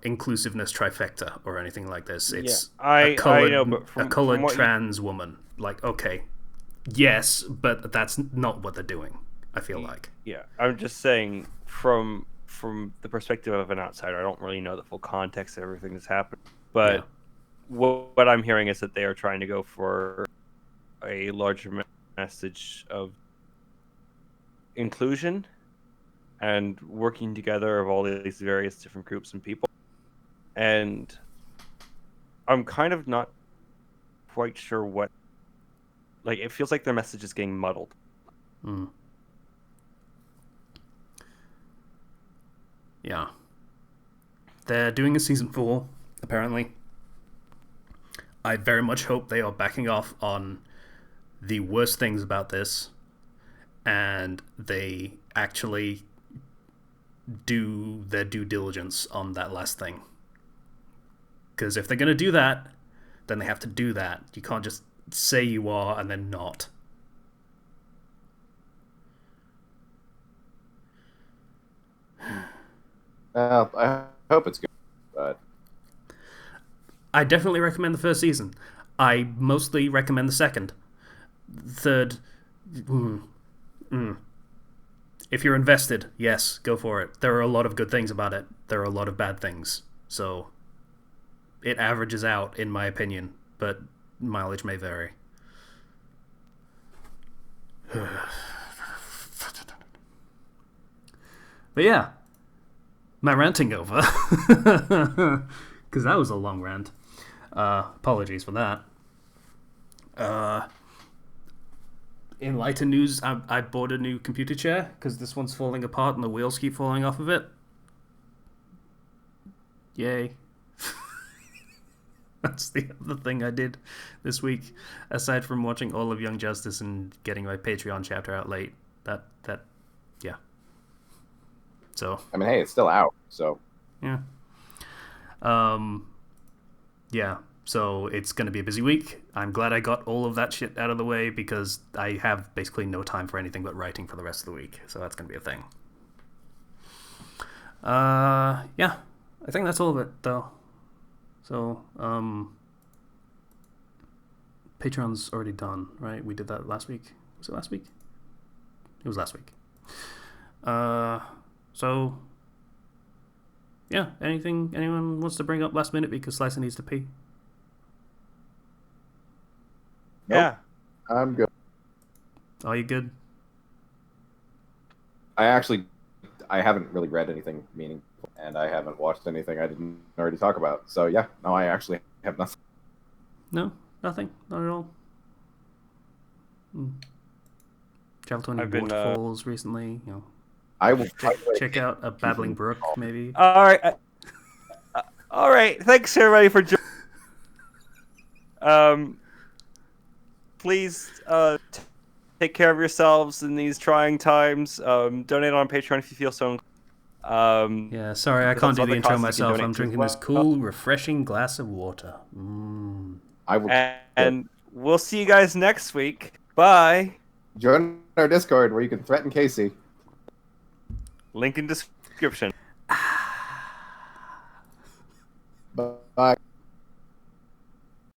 inclusiveness trifecta or anything like this. It's I know, but a from colored what you, trans woman. Like, okay, yes, but that's not what they're doing. I feel like. yeah, I'm just saying from the perspective of an outsider, I don't really know the full context of everything that's happened. Yeah. But what I'm hearing is that they are trying to go for a larger message of inclusion and working together of all these various different groups and people. And I'm kind of not quite sure what like it feels like their message is getting muddled. Mm. Yeah. They're doing a season 4, apparently. I very much hope they are backing off on the worst things about this, and they actually do their due diligence on that last thing. Because if they're going to do that, then they have to do that. You can't just say you are and then not. I hope it's good, but I definitely recommend the first season. I mostly recommend the second. Third, if you're invested, yes, go for it. There are a lot of good things about it. There are a lot of bad things. So it averages out, in my opinion, but mileage may vary. But yeah, my ranting over. Because that was a long rant. Apologies for that. In lighter news, I bought a new computer chair because this one's falling apart and the wheels keep falling off of it. Yay. That's the other thing I did this week, aside from watching all of Young Justice and getting my Patreon chapter out late. Yeah. So. I mean, hey, it's still out, so. Yeah. Yeah. So it's going to be a busy week. I'm glad I got all of that shit out of the way because I have basically no time for anything but writing for the rest of the week. So that's going to be a thing. Yeah. I think that's all of it, though. So, Patreon's already done, right? We did that last week. Was it last week? It was last week. So, yeah. Anyone wants to bring up last minute because Slicer needs to pee? Nope. Yeah. I'm good. Are you good? I haven't really read anything meaningful, and I haven't watched anything I didn't already talk about. So yeah, no, I actually have nothing. No, nothing, not at all. Travel to any I've been, waterfalls recently? You know, I will check out a babbling brook, maybe. All right. All right. Thanks everybody for please take care of yourselves in these trying times. Donate on Patreon if you feel so. Yeah, sorry, I there's can't do other the intro causes you can myself. donate I'm to as drinking this well. cool, refreshing glass of water. I will And we'll see you guys next week. Bye. join our Discord where you can threaten Casey. Link in description.